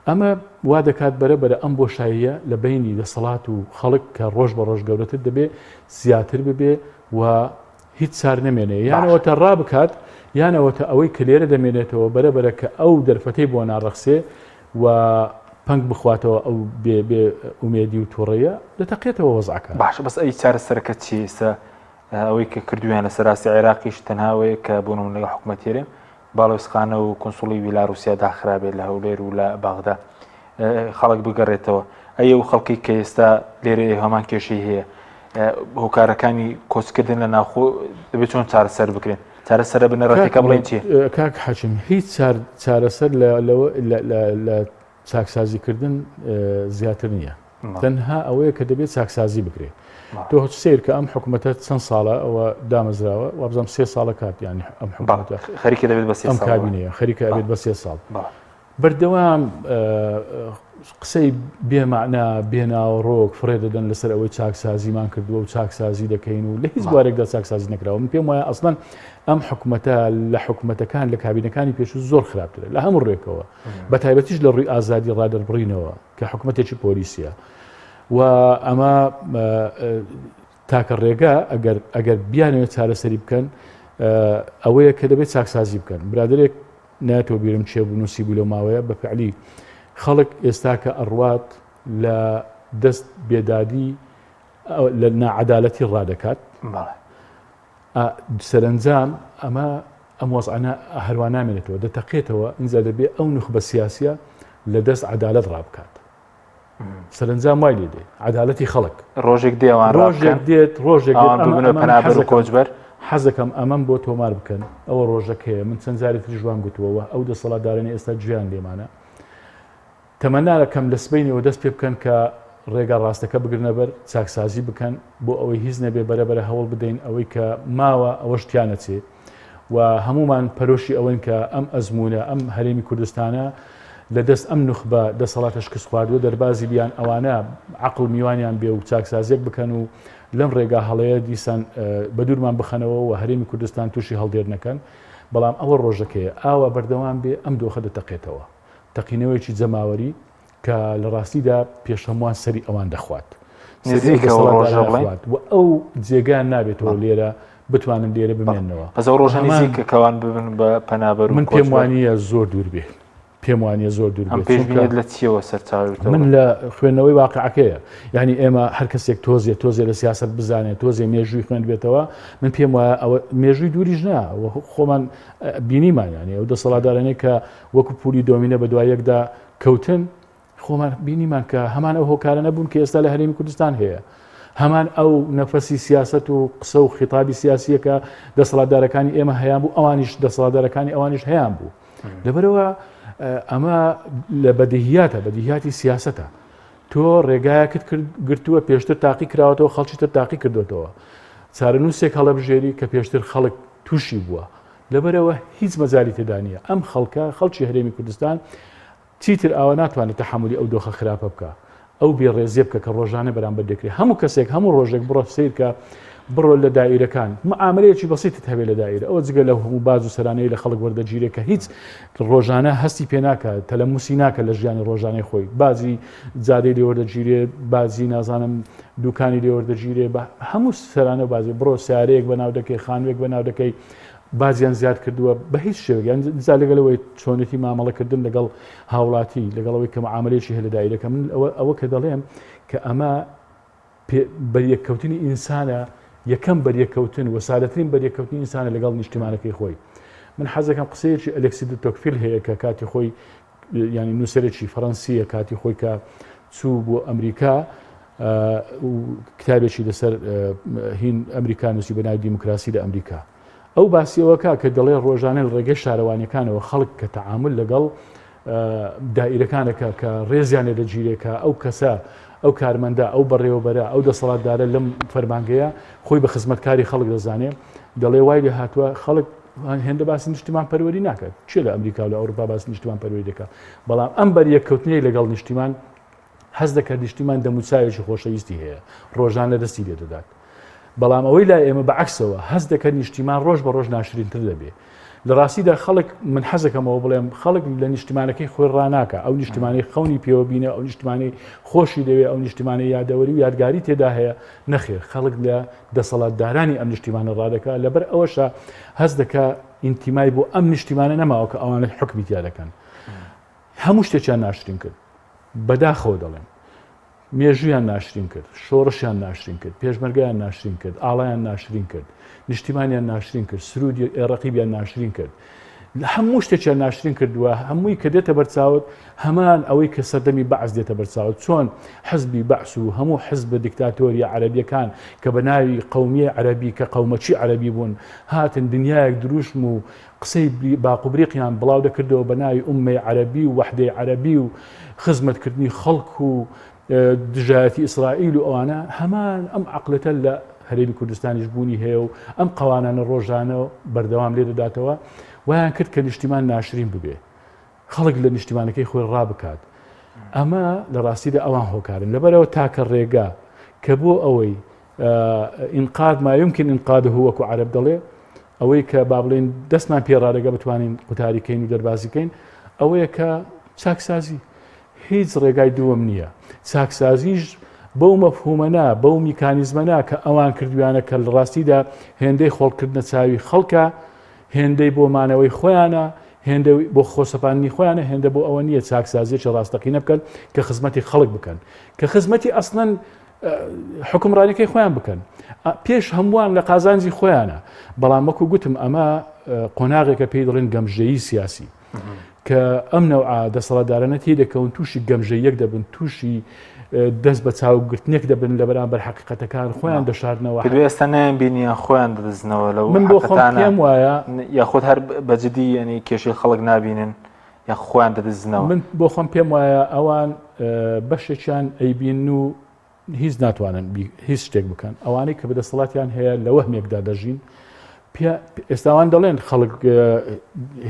ئەمە وا دەکات بەرەبەرە ئەم بۆشاییە لە بینی دەسەڵات و خەڵک کە ڕۆژ بە ڕۆژ گەورەتر دەبێ زیاتر ببێ و هیچ سار نمێنێ یانەوەتە ڕابکات یانەوەتە ئەوەی کە لێرە دەمێنێتەوە بەرەبەرە کە ئەو دەرفەتەی بۆ ناڕەخسێ و پنگ بخواتەوە ئەو بێ ئومێدی و تووڕەیە دەتەقێتەوە وەزعەکە باش بەس ئەی چارەسەرەکە چیسە ئەوەی کە کردویان لە سەراسی عێراقیش تەنهاوەیە کە بوون لەگە حکوومەتێرێ باڵۆسخانە و کنسوڵی بیلاروسیا داخرابێت لە هەولێر و لە باغدا خەڵک بگەڕێتەوە ئەیە و خەڵکی کە ئێستا لێرە هەمان کێشەی هەیە هۆکارەکانی کۆچکردن لە ناوخۆ دەبێت چۆن چارەسەر بکرێن چارەسەرە بنەڕەتەکە بڵێن چی کاک حاچم هیچ چارەسەر لە چاکسازیکردن زیاتر نییە تەنها ئەوەیە کە دەبێت چاکسازی بکرێت تۆ سیر کە ئەم حکوومەتە چەند ساڵە ئەوە دامەزراوە وابزانم 3 ساڵە کات ینی ئەم حکوومەتە خەریکە دەبێت بە 3 ئەم کابینەیە خەریکە ئەبێت بە 3 ساڵ بەردەوام قسەی بێمەعنا بێناوڕۆک فڕێ دەدەن لەسەر ئەوەی چاکسازیمان کردووە و چاکسازی دەکەین و لە هیچ بوارێکدا چاکسازی نەکراوە من پێم وایە ئەسڵەن ئەم حکوومەتە لە حکوومەتەکان لە کابینەکانی پێش زۆر خراپترە لە هەموو ڕێکەوە بە تایبەتیش لە ڕووی ئازادی ڕادەربڕینەوە کە حکوومەتێکی پۆلیسیە و ئەمە تاکە ڕێگا ئەگەر بیانەوێت چارەسەری بکەن ئەوەیە کە دەبێت چاکسازی بکەن برادێک ناتۆ بیرم چێ بوو نووسی بوو لەو ماوەیە بە فعلی خەڵک ئێستا کە ئەڕوات لە دەست بێدادی لە ناعەدالەتی ڕادەکات سەرنجام ئەمە ئەم وەزعانە هەروە نامێنێتەوە دەتەقێتەوە ئینجا دەبێت ئەو نخبە سیاسیە لە دەست عەدالەت ڕابکات سەرنجام وای لێ دێ عەدالەتی خەڵک ڕۆژێک دێوان ڕۆژێک دێت ڕۆژێک ببنە پەنابەر و کۆچبەر حەزەکەم ئەمەم بۆ تۆمار بکەن ئەوە ڕۆژەکەیە من چەند جاری تری جوان گوتووەوە ئەو دەسەڵاتدارانی ئێستا گوێیان لێمانە تەمەناکەم لە سبەینەوە دەست پێ بکەن کە ڕێگا ڕاستەکە بگرنە بەر چاکسازی بکەن بۆ ئەوەی هیچ نەبێ بەرەبەرە هەوڵ بدەین ئەوەی کە ماوە ئەوەش تیانەچێ و هەمومان پەرۆشی ئەوەن کە ئەم ئەزمونە ئەم هەرێمی کوردستانە لە دەست ئەم نخبە دەسەڵاتە شکست خواردووە دەربازی بیان ئەوانە عەقڵ میوانیان بێ و چاکسازیەک بکەن و لەم ڕێگا هەڵەیە دیسان بە دوورمان بخەنەوە و هەرێمی کوردستان تووشی هەڵدێر نەکەن بەڵام ئەوە ڕۆژەکەیە ئاوا بەردەوام بێ ئەم دۆخە دەتەقێتەوە تەقینەوەیکی جەماوەری کە لە ڕاستیدا پێشەموان سەری ئەوان دەخوات و ئەو جێگان نابێتەوە لێرە بتوانن لێرە بمێنەوە ئەو ڕۆژانی زیکەکەوان ببن بە پەنابەر و من پێم وانیە زۆر دوور بێ پێم وانە زۆر دوور پێشبینیت لە چیەوە سەرچاوی من لە خوێندنەوەی واقعەکەیە یعنی ئێمە هەر کەسێک تۆزێ لە سیاست بزانێت تۆزێ مێژووی خوێند بێتەوە من پێم وایە ئەوە مێژووی دووریش نا خۆمان بینیمان ینی ئەو دەسەڵاتدارانەی کە وەکو پولی دۆمینە بە دوای یەکدا کەوتن خۆمان بینیمان کە هەمان ئەو هۆکارە نەبوون کە ئێستا لە هەرێمی کوردستان هەیە هەمان ئەو نەفەسی سیاست و قسە و خیتابی سیاسیەکە دەسەڵاتدارەکانی ئێمە هەیان بوو ئەوانیش دەسەڵاتدارەکانی ئەوانیش هەیان بوو لەبەرەوە ئەمە لە بەدیهیاتی سیاستە تۆ ڕێگایەکت گرتووە پێشتر تاقی کراوەتەوە خەڵکی تر تاقی کردوێتەوە چارەنووسێک هەڵەبژێری کە پێشتر خەڵک تووشی بووە لەبەرەوە هیچ مەجالی تێدا نییە ئەم خەڵکی هەرێمی کوردستان چیتر ئەوە ناتوانێت تەحملی ئەو دۆخە خراپە بکە ئەو بێڕێزیە بکە کە ڕۆژانە بەرامبەر دەکرێت هەموو کەسێک هەموو ڕۆژێک بڕۆ سیرکە بڕۆ لە دائیرەکان معاملەیەکی بەسیتت هەبێت لە دائیرە ئەوە جگە لە هەموو باز و سەرانەی لە خەڵک وەردەگیرێ کە هیچ ڕۆژانە هەستی پێ ناکات تەلەموسی ناکە لە ژیانی ڕۆژانەی خۆی بازی جادەی لێوەردەگیرێ بازی نازانم دوکانی لێوەردەگیرێ بە هەموو سەرانە بازی بڕۆ سیارەیەک بەناو دەکەی خانوێک بەناو دەکەی بازیان زیاد کردووە بە هیچ شێوەیان جا لەگەلەوەی چۆنێتی مامەڵەکردن لەگەڵ هاوڵاتی لەگەڵەوەی کە معاملەیەکی هەیە لە دایرەکە من ئەوە کە دەڵێم کە ئەمە بەریەککەوتنی ئینسانە یەکەم بەریەککەوتن و سادەترین بەریەککەوتنی ئینسانە لەگەڵ نیشتیمانەکەی خۆی من حەزەکەم قسەیەکی ئەلێکسی دو تۆکفیل هەیە کە کاتی خۆی ینی نووسەرێکی فەڕەنسیە کاتی خۆی کە چوو بۆ ئەمریکا کتابێکی لەسەر هین ئەمریکا نووسی بە ناوی دیموکراسی لە ئەمریکا ئەو باسیەوەکە کە دەڵێ ڕۆژانە لە ڕێگەی شارەوانیەکانەوە خەڵک کە تەعامل لەگەڵ دائیرەکانەکە کە ڕێزیانێ لەگیرێکە ئەو کەسە ئەو کارمەندە ئەو بەڕێوەبەرە ئەو دەسەڵاتدارە لەم فەرمانگەیە خۆی بە خزمەتکاری خەڵک دەزانێ دەڵێ وای لێ هاتووە خەڵک هێندە باسی نیشتیمان پەروەری ناکات چێ لە ئەمریکا و لە ئەوروپا باسی نیشتیمان پەروەری دەکات بەڵام ئەم بەریەککەوتنەی لەگەڵ نیشتیمان حەز دەکات نیشتیمان دەموچاوێکی خۆشەویستی هەیە ڕۆژان لە دەستی لێ دەدات بەڵام ئەوەی لای ئێمە بەعکسەوە هەز دەکەن نیشتیمان ڕۆژ بە ڕۆژ ناشرینتر دەبێت لە ڕاستیدا خەڵک من حەزەکەمەوە بڵێم خەڵک لە نیشتیمانەکەی خۆی ڕناکە ئەو نیشتیمانی خەونی پێوە بینە ئەو نیشتیمانی خۆشی دەوێت ئەو نیشتیمانی یادەوەری و یادگاری تێدا هەیە نەخێر خەڵک لە دەسەڵاتدارانی ئەم نیشتیمانە ڕادەکە لەبەر ئەوەشە هەز دەکە ئینتیمای بۆ ئەم نیشتیمانە نەماوە کە ئەوانە حکمی تیا دەکەن هەموو شتێکیان ناشرین کرد بەداخەوە دەڵێن مێژویان ناشرین کرد شۆڕشیان ناشرین کرد پێشمەرگیان ناشرین کرد ئاڵایان ناشرین کرد نیشتیمانیان ناشرین کرد سرودی ڕقیبیان ناشرین کرد هەموو شتێکیان ناشرین کردووە هەمووی کە دێتە بەرچاوت هەمان ئەوەی کە سەردەمی بەعس دێتە بەرچاوت چۆن حزبی بەعس و هەموو حزب دیکتاتۆری عەرەبیەکان کە بە ناوی قەومیە عەرەبی کە قەومەچی عەرەبی بوون هاتن دنیایەک دروشم و قسەی باقوبریقیان بڵاو دەکردەوە بە ناوی ئوممەی عەرەبی و وەحدەی عەرەبی و خزمەتکردنی خەڵک و دژایەتی ئیسرائیل و ئەوانە هەمان ئەم عەقڵەتە لە هەرێمی کوردستانیش بوونی هەیە و ئەم قەوانانە ڕۆژانە بەردەوام لێ دەداتەوە وایان کرد کە نیشتیمان ناشرین ببێ خەڵک لە نیشتیمانەکەی خۆی ڕابکات ئەمە لە ڕاستیدا ئەوان هۆکارن لەبەرەوە تاکە ڕێگا کە بۆ ئەوەی ئینقاذ ما يمكن ئینقاذه وەکو عەرەب دەڵێ ئەوەی کە با بڵێن دەستمان پێڕادەگە بتوانین قوتاریکەین و دەربازیکەین ئەوەیە کە چاکسازی هیچ ڕێگای دووەم نییە چاکسازیش بەو مەفهومەنا بەو میکانیزمەنا کە ئەوان کردویانە کە لە ڕاستیدا هێندەی خۆڵکردنە چاوی خەڵکە هێندەی بۆ مانەوەی خۆیانە هێندە بۆ خۆسەپانی خۆیانە هێندە بۆ ئەوە نییە چاکسازیێکی ڕاستەقینە بکەن کە خزمەتی خەڵک بکەن کە خزمەتی ئەسڵەن حکومڕانیەکەی خۆیان بکەن پێش هەمووان لە قازانجی خۆیانە بەڵام وەکو گوتم ئەمە قۆناغێکە پێی دەڵێن گەمژەیی سیاسی کە ئەم نەوعا دەسەڵاتدارانە تێ دەکەون تووشی گەمژەیەک دەبن تووشی دەست بە چاوگرتنێک دەبن لە بەرامبەر حقیقەتەکان خۆیان دەشاردنەوە ئێستا نەیانبینیان خۆیان دەدەستنەوە لەو من بۆ خۆم پێم وایە یاخود هەر بەجددی ینی کێشەی خەڵک نبینن یا خۆیان دەدەستنەوە من بۆ خۆم پێم وایە ئەوان بەشێکیان ئەیبین و هیچ ناتوانن هیچ شتێک بکەن ئەوانەی کە بەدەسەڵاتیان هەیە لە وەهمێکدا دەژین ئێستاوان دەڵێن خەڵک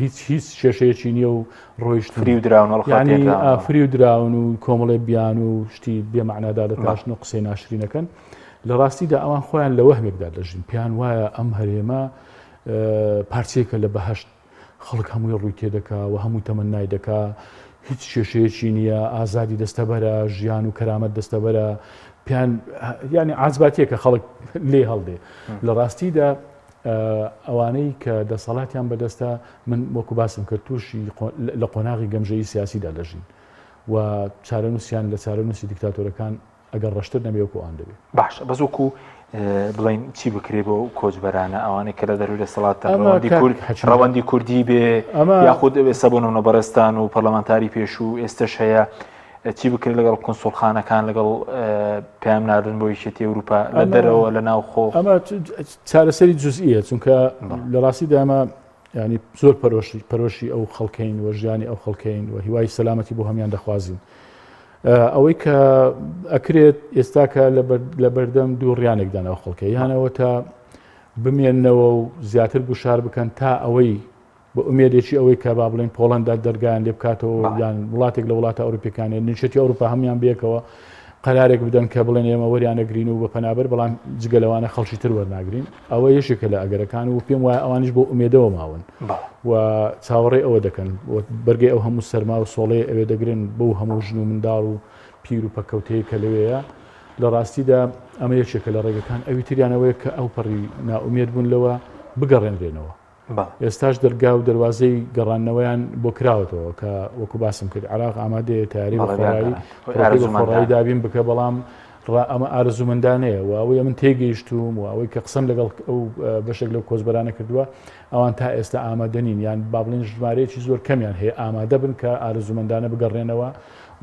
هیچ کێشەیەکی نییە و ڕۆیشت فری و دراون فری و دراون و کۆمەڵێ بیان و شتی بێمەعنادا دەتاشن و قسەی ناشرینەکەن لە ڕاستیدا ئەوان خۆیان لە وەهمێکدا دەژین پیان وایە ئەم هەرێمە پارچێکە لە بەهەشت خەڵک هەمووی ڕووی تێدەکا و هەمووی تەمەنای دەکا هیچ کێشەیەکی نییە ئازادی دەستەبەرە ژیان و کەرامەت دەستەبەرە پیان ینی عازباتیەکە خەڵک لێ هەڵدێ لە ڕاستیدا ئەوانەی کە دەسەڵاتیان بەدەستە من وەکو باسم کرد تووشی لە قۆناغی گەمژەیی سیاسیدا دەژین و چارەنووسیان لە چارەنووسی دیکتاتۆرەکان ئەگەر ڕەشتر نەبێ وەکو ئەوان دەبێت باش بەزوەکو بڵین چی بکرێ بۆ کۆچبەرانە ئەوانەی کە لە دەروی دەسەڵات ڕەوەندی کوردی بێ یاخود سەبوونەوە بەرزستان و پەرلەمانتاری پێش و ئێستش هەیە چی بکرێت لەگەڵ کۆنسۆڵخانەکان لەگەڵ پێم ناردن بۆ یەکێتی ئەوروپا لە دەرەوە لە ناو خۆ ئەمە چارەسەری جزئیە چونکە لە ڕاستیدا ئەمە ینی زۆر پەرۆشی ئەو خەڵکەین و ژیانی ئەو خەڵکەین و هیوای سەلامەتی بۆ هەمیان دەخوازین ئەوەی کە ئەکرێت ئێستاکە لە بەردەم دوو ڕیانێکدانەوە خەڵکە یانەوە تا بمێننەوە و زیاتر گوشار بکەن تا ئەوەی بە ئومێدێکی ئەوەی کە با بڵێن پۆڵەندا دەرگایان لێ بکاتەوە یان وڵاتێک لە وڵاتە ئەوروپیەکانێ نیشتی ئەوروپا هەمیان بێکەوە قەرارێک بدەن کە بڵێن ئێمە وەریانەگرین و بە پەنابەر بەڵام جگەلەوانە خەڵکی تر وەرناگرین ئەوە یەشێکە لە ئەگەرەکان و پێم وایە ئەوانش بۆ ئومێدەوە ماون و چاوەڕێ ئەوە دەکەن بەرگی ئەو هەموو سەرما و سۆڵەیە ئەوێ دەگرن بەو هەموو ژن و منداڵ و پیر و پەکەوتەیە کە لەوەیە لە ڕاستیدا ئەمە یەکێکە لە ڕێگەکان ئەوی تریانەوەیە کە ئەو پەڕی ناومێد بوون لەوە بگەڕێنرێنەوە ئێستاش دەرگا و دەواازەی گەڕانەوەیان بۆ کراوەتەوە کە وەکو باسم کرد عراق ئامادەیە تاری خۆڕایی دابین بکە بەڵام ئەمە ئارزومەندانەیە و ئەوەیە من تێگەیشتوم و ئەوەی کە قسەم لەگەڵ ئەو بەشێک لەو کۆچبەرانە کردووە ئەوان تا ئێستا ئامادەنین یان با بڵێن ژمارەیەکی زۆر کەمیان هەیە ئامادە بن کە ئارزومەندانە بگەڕێنەوە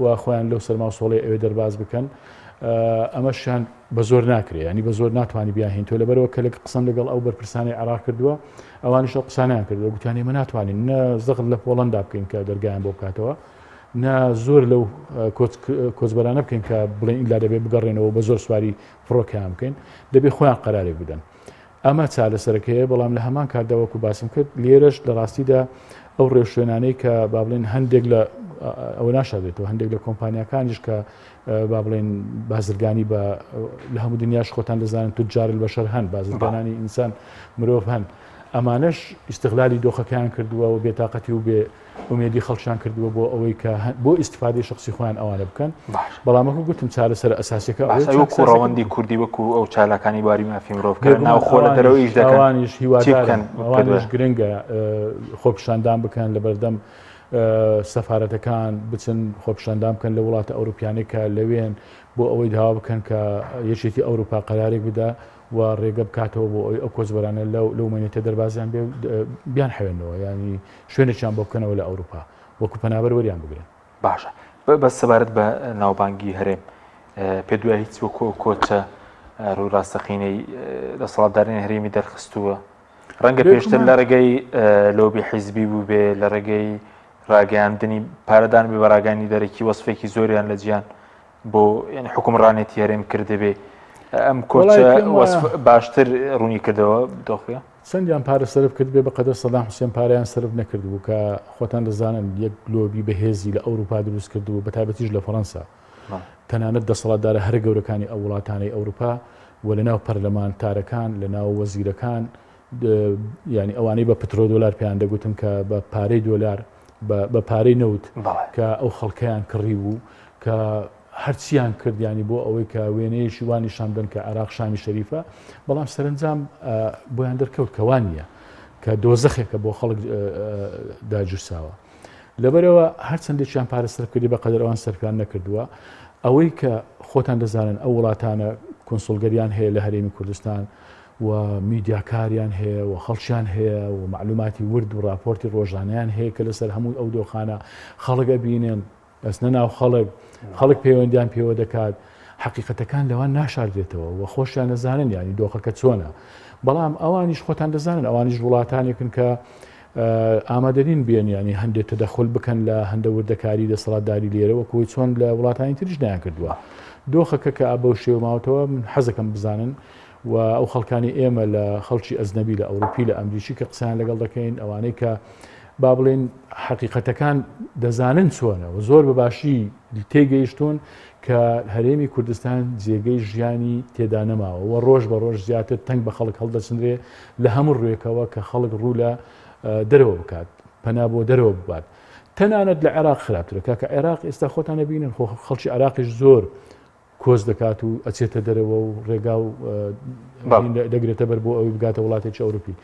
و خۆیان لەو سەرما و سۆڵی ئەوێ دەرباز بکەن ئەمەشیان بە زۆر ناکرێت ینی بە زۆر ناتوانانی بیاهین تۆ لەبەرەوە کە لە قسەم لەگەڵ ئەو بەرپرسانی عراق کردووە ئەوانیش قسانیان کردەوە گوتیانی من ناتوانین نە زەغت لە پۆڵەندا بکەین کە دەرگایان بۆ بکاتەوە نە زۆر لەو کۆچبەرانە بکەین کە بڵێن ئیلا دەبێت بگەڕێنەوە بە زۆر سواری فڕۆکیان بکەین دەبێت خۆیان قەرارێک بدەن ئەمە چارەسەرەکەیە بەڵام لە هەمان کارداوەکو باسم کرد لێرەش لە ڕاستیدا ئەو ڕێوشوێنانەی کە با بڵێن هەندێک لە ئەوە ناشادێتەوە هەندێک لە کۆمپانیەکانیش کە با بڵێن بازرگانی بە لە هەموو دنیاش خۆتان دەزانن توجار البەشەر هەن بازرگانانی ئینسان مرۆڤ هەن ئەمانەش ئیستیغلالی دۆخەکەیان کردووە و بێتاقەتی و بێ ئومێدی خەڵکیان کردووە بۆ ئەوەی کە بۆ ئیستیفادەی شخصی خۆیان ئەوانە بکەن بەڵامەکو گوتم چارەسەر ئەساسیەکە وەکو ڕەوەندی کوردی وەکو ئەو چالاکانی باری مافی مرۆڤکردن ناو خۆ لە دەرەوەیش دەکەن ئەوانیش هیوادارن ئەوانیش گرنگە خۆپیشاندان بکەن لە بەردەم سەفارەتەکان بچن خۆپیشاندان بکەن لە وڵاتە ئەوروپیانەی کە لەوێن بۆ ئەوەی داوا بکەن کە یەکێتی ئەوروپا قەرارێک بدا و ڕێگە بکاتەوە بۆ ئەوی ئەو کۆچبەرانە لەو مێنێتە دەربازیان بیان حوێنەوە ینی شوێنێکیان بۆ بکەنەوە لە ئەوروپا وەکو پەنابەر وەریان بگرن باشە بەس سەبارەت بە ناوبانگی هەرێم پێ دوای هیچ وەکو کۆچە ڕوو ڕاستەقینەی دەسەڵاتدارانی هەرێمی دەرخستووە ڕەنگە پێشتر لە ڕێگەی لۆبی حیزبی بوو بێ لە ڕێگەی ڕاگەیاندنی پارەدان بێ بەڕاگەانی دەرەکی وەسفێکی زۆریان لە جیان بۆ ینی حکومڕانێتی هەرێم کردبێ ئەم کۆچە باشتر ڕوونی کردەوە دۆخە چەندیان پارە سرف کرد بێ بەقەدەر سەدام حوسێن پارەیان سرف نەکردبوو کە خۆتان دەزانن یەک لۆبی بەهێزی لە ئەوروپا دروست کردبوو بە تایبەتیش لە فەڕەنسا تەنانەت دەسەڵاتدارە هەر گەورەکانی ئەو وڵاتانەی ئەوروپا و لەناو پەرلەمانتارەکان لەناو وەزیرەکان ینی ئەوانەی بە پترۆ دۆلار پێیان دەگوتم کە بە پارەی دۆلار بە پارەی نەوت کە ئەو خەڵکەیان کڕی بوو کە هەرچیان کردیانی بۆ ئەوەی کە وێنەیەشی وانی شاندن کە عراق شامی شەریفە بەڵام سەرنجام بۆیان دەرکەوت کەوان نییە کە دۆزەخێکە بۆ خەڵک داجووساوە لەبەرەوە هەرچەندێکیان پارە سەرف کردی بەقەدەر ئەوان سەرفیان نەکردووە ئەوەی کە خۆتان دەزانن ئەو وڵاتانە کۆنسڵگەریان هەیە لە هەرێمی کوردستان و میدیاکاریان هەیە و خەڵکیان هەیە و معلوماتی ورد و راپۆرتی ڕۆژانیان هەیە کە لەسەر هەموو ئەو دۆخانە خەڵک ئەبینێن ئەسنە ناو خەڵک پەیوەندیان پێوە دەکات حقیقەتەکان لەوان ناشاردێتەوە و خۆشیان دەزانن ینی دۆخەکە چۆنە بەڵام ئەوانیش خۆتان دەزانن ئەوانیش وڵاتانێکن کە ئامادەرین بێن ینی هەندێک تەدەخل بکەن لە هەندە وردەکاری دەسەڵاتداری لێرەوە کۆی چۆن لە وڵاتانی تریش نیان کردووە دۆخەکە کە ئابە و شێوە ماوەتەوە من حەزەکەم بزانن و ئەو خەڵکانی ئێمە لە خەڵکی ئەزنەبی لە ئەوروپی لە ئەمریکی کە قسەیان لەگەڵ دەکەین ئەوانەی کە با بڵێن حقیقەتەکان دەزانن چۆنە و زۆر بەباشی تێگەیشتون کە هەرێمی کوردستان جێگەی ژیانی تێدا نەماوە و ڕۆژ بە ڕۆژ زیاتر تەنگ بە خەڵک هەڵدەچندرێ لە هەموو ڕوێکەوە کە خەڵک ڕوو لە دەرەوە بکات پەنا بۆ دەرەوە ببات تەنانەت لە عێراق خراپترە کاکە عێراق ئێستا خۆتان نەبینن خەڵکی عێراقیش زۆر کۆز دەکات و ئەچێتە دەرەوە و ڕێگا و دەگرێتە بەر بۆ ئەوی بگاتە وڵاتێکی ئەوروپی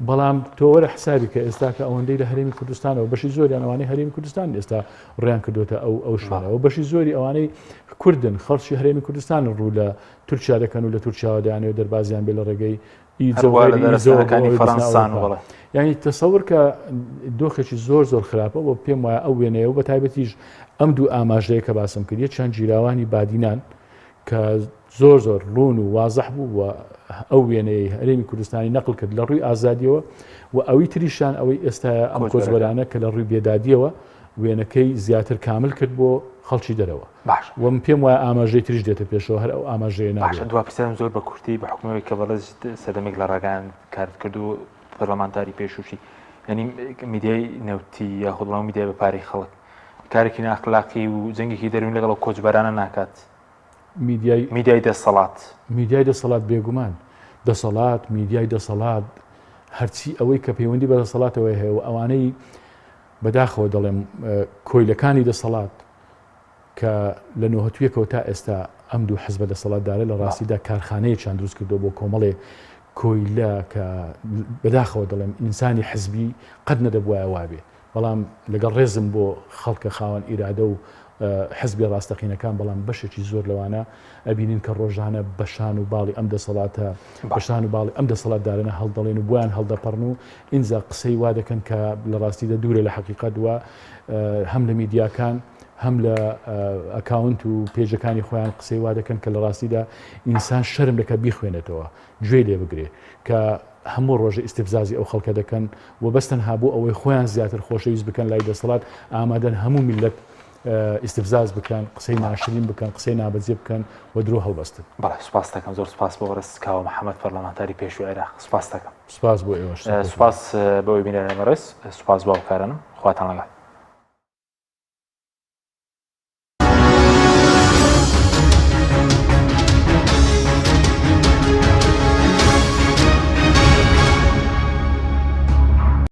بەڵام تۆ وەرە حسابی کە ئێستا کە ئەوەندەی لە هەرێمی کوردستانەوە بەشی زۆریان ئەوانەی هەرێمی کوردستان ئێستا ڕێیان کردوتە ئەو شوێنەوە بەشی زۆری ئەوانەی کوردن خەڵکی هەرێمی کوردستان ڕوو لە تورکیا دەکەن و لە تورکیاوە دەیانەوە دەربازیان بێ لە ڕێگەی ئیزۆەکانی فەڕەنسان وڵێ یعنی تەسەور کە دۆخێکی زۆر خراپە بۆ پێم وایە ئەو وێنەیە و بە تایبەتیش ئەم دوو ئاماژەیە کە باسم کرد چەند جیراوانی بادینان کە زۆر ڕوون و وازەح بوو و ئەو وێنەی هەرێمی کوردستانی نەقل کرد لە ڕووی ئازادیەوە و ئەوی تریشان ئەوەی ئێستا ئەم کۆچبەرانە کە لە ڕووی بێدادیەوە وێنەکەی زیاتر کامل کرد بۆ خەڵکی دەرەوە وم پێم وایە ئاماژەی تریش دێتە پێشەوە هەر ئەو ئاماژەیە نابێت دوا پرسیارم زۆر بە کورتی بە حکومەوەی کە بەڵێ سەردەمێک لە ڕاگەیان کارت کرد و پەرلەمانتاری پێشوشی ینی میدیای نەوتی یاخود وڵام میدیای بەپارەی خەڵک کارێکی ناخلاقی و جەنگێکی دەروین لەگەڵ کۆچبەرانە ناکات میدیای دەسەڵات بێگومان دەسەڵات میدیای دەسەڵات هەرچی ئەوەی کە پەیوەندی بە دەسەڵاتەوەی هەیە و ئەوانەی بەداخەوە دەڵێم کۆیلەکانی دەسەڵات کە لە نۆهەتویەکەوە تا ئێستا ئەم دوو حزبە دەسەڵاتدارە لە ڕاستیدا کارخانەیەکیان دروست کردو بۆ کۆمەڵێ کۆیلە کە بەداخەوە دەڵێم ئینسانی حزبی قەت نەدەبووایە وابێ بەڵام لەگەڵ ڕێزم بۆ خەڵکە خاوەن ئیرادە و حزبی ڕاستەقینەکان بەڵام بەشێکی زۆر لەوانە ئەبینین کە ڕۆژانە بەشان و باڵی ئەم دەسەڵاتە بەشان و باڵی ئەم دەسەڵاتدارانە هەڵدەڵێن و بۆیان هەڵدەپەڕن و ئینجا قسەی وا دەکەن کە لە ڕاستیدا دوورە لە حەقیقەت وە هەم لە میدیاکان هەم لە ئەکاونت و پێجەکانی خۆیان قسەی وا دەکەن کە لە ڕاستیدا ئینسان شەرم دەکە بیخوێنێتەوە گوێ لێ بگرێ کە هەموو ڕۆژە ئیستیفزازی ئەو خەڵکە دەکەن و بەستەنها بۆ ئەوەی خۆیان زیاتر خۆشەویست بکەن لای دەسەڵات ئامادەن هەموو میلەت ئیسفزاز بکەن قسەی ناشرین بکەن قسەی نابەجێ بکەن و درۆ هەڵبەستن. بەڵێ سوپاس دەکەم زۆر سوپاس بۆ ڕێسکاوە محەممەد پەرلەمانتاری پێشووی عێراق سوپاس دەکەم. سوپاس بۆ ئێوە سوپاس بەوەی بینێرە مەڕێز سوپاس باوکارانم خواتان لەگەڵ.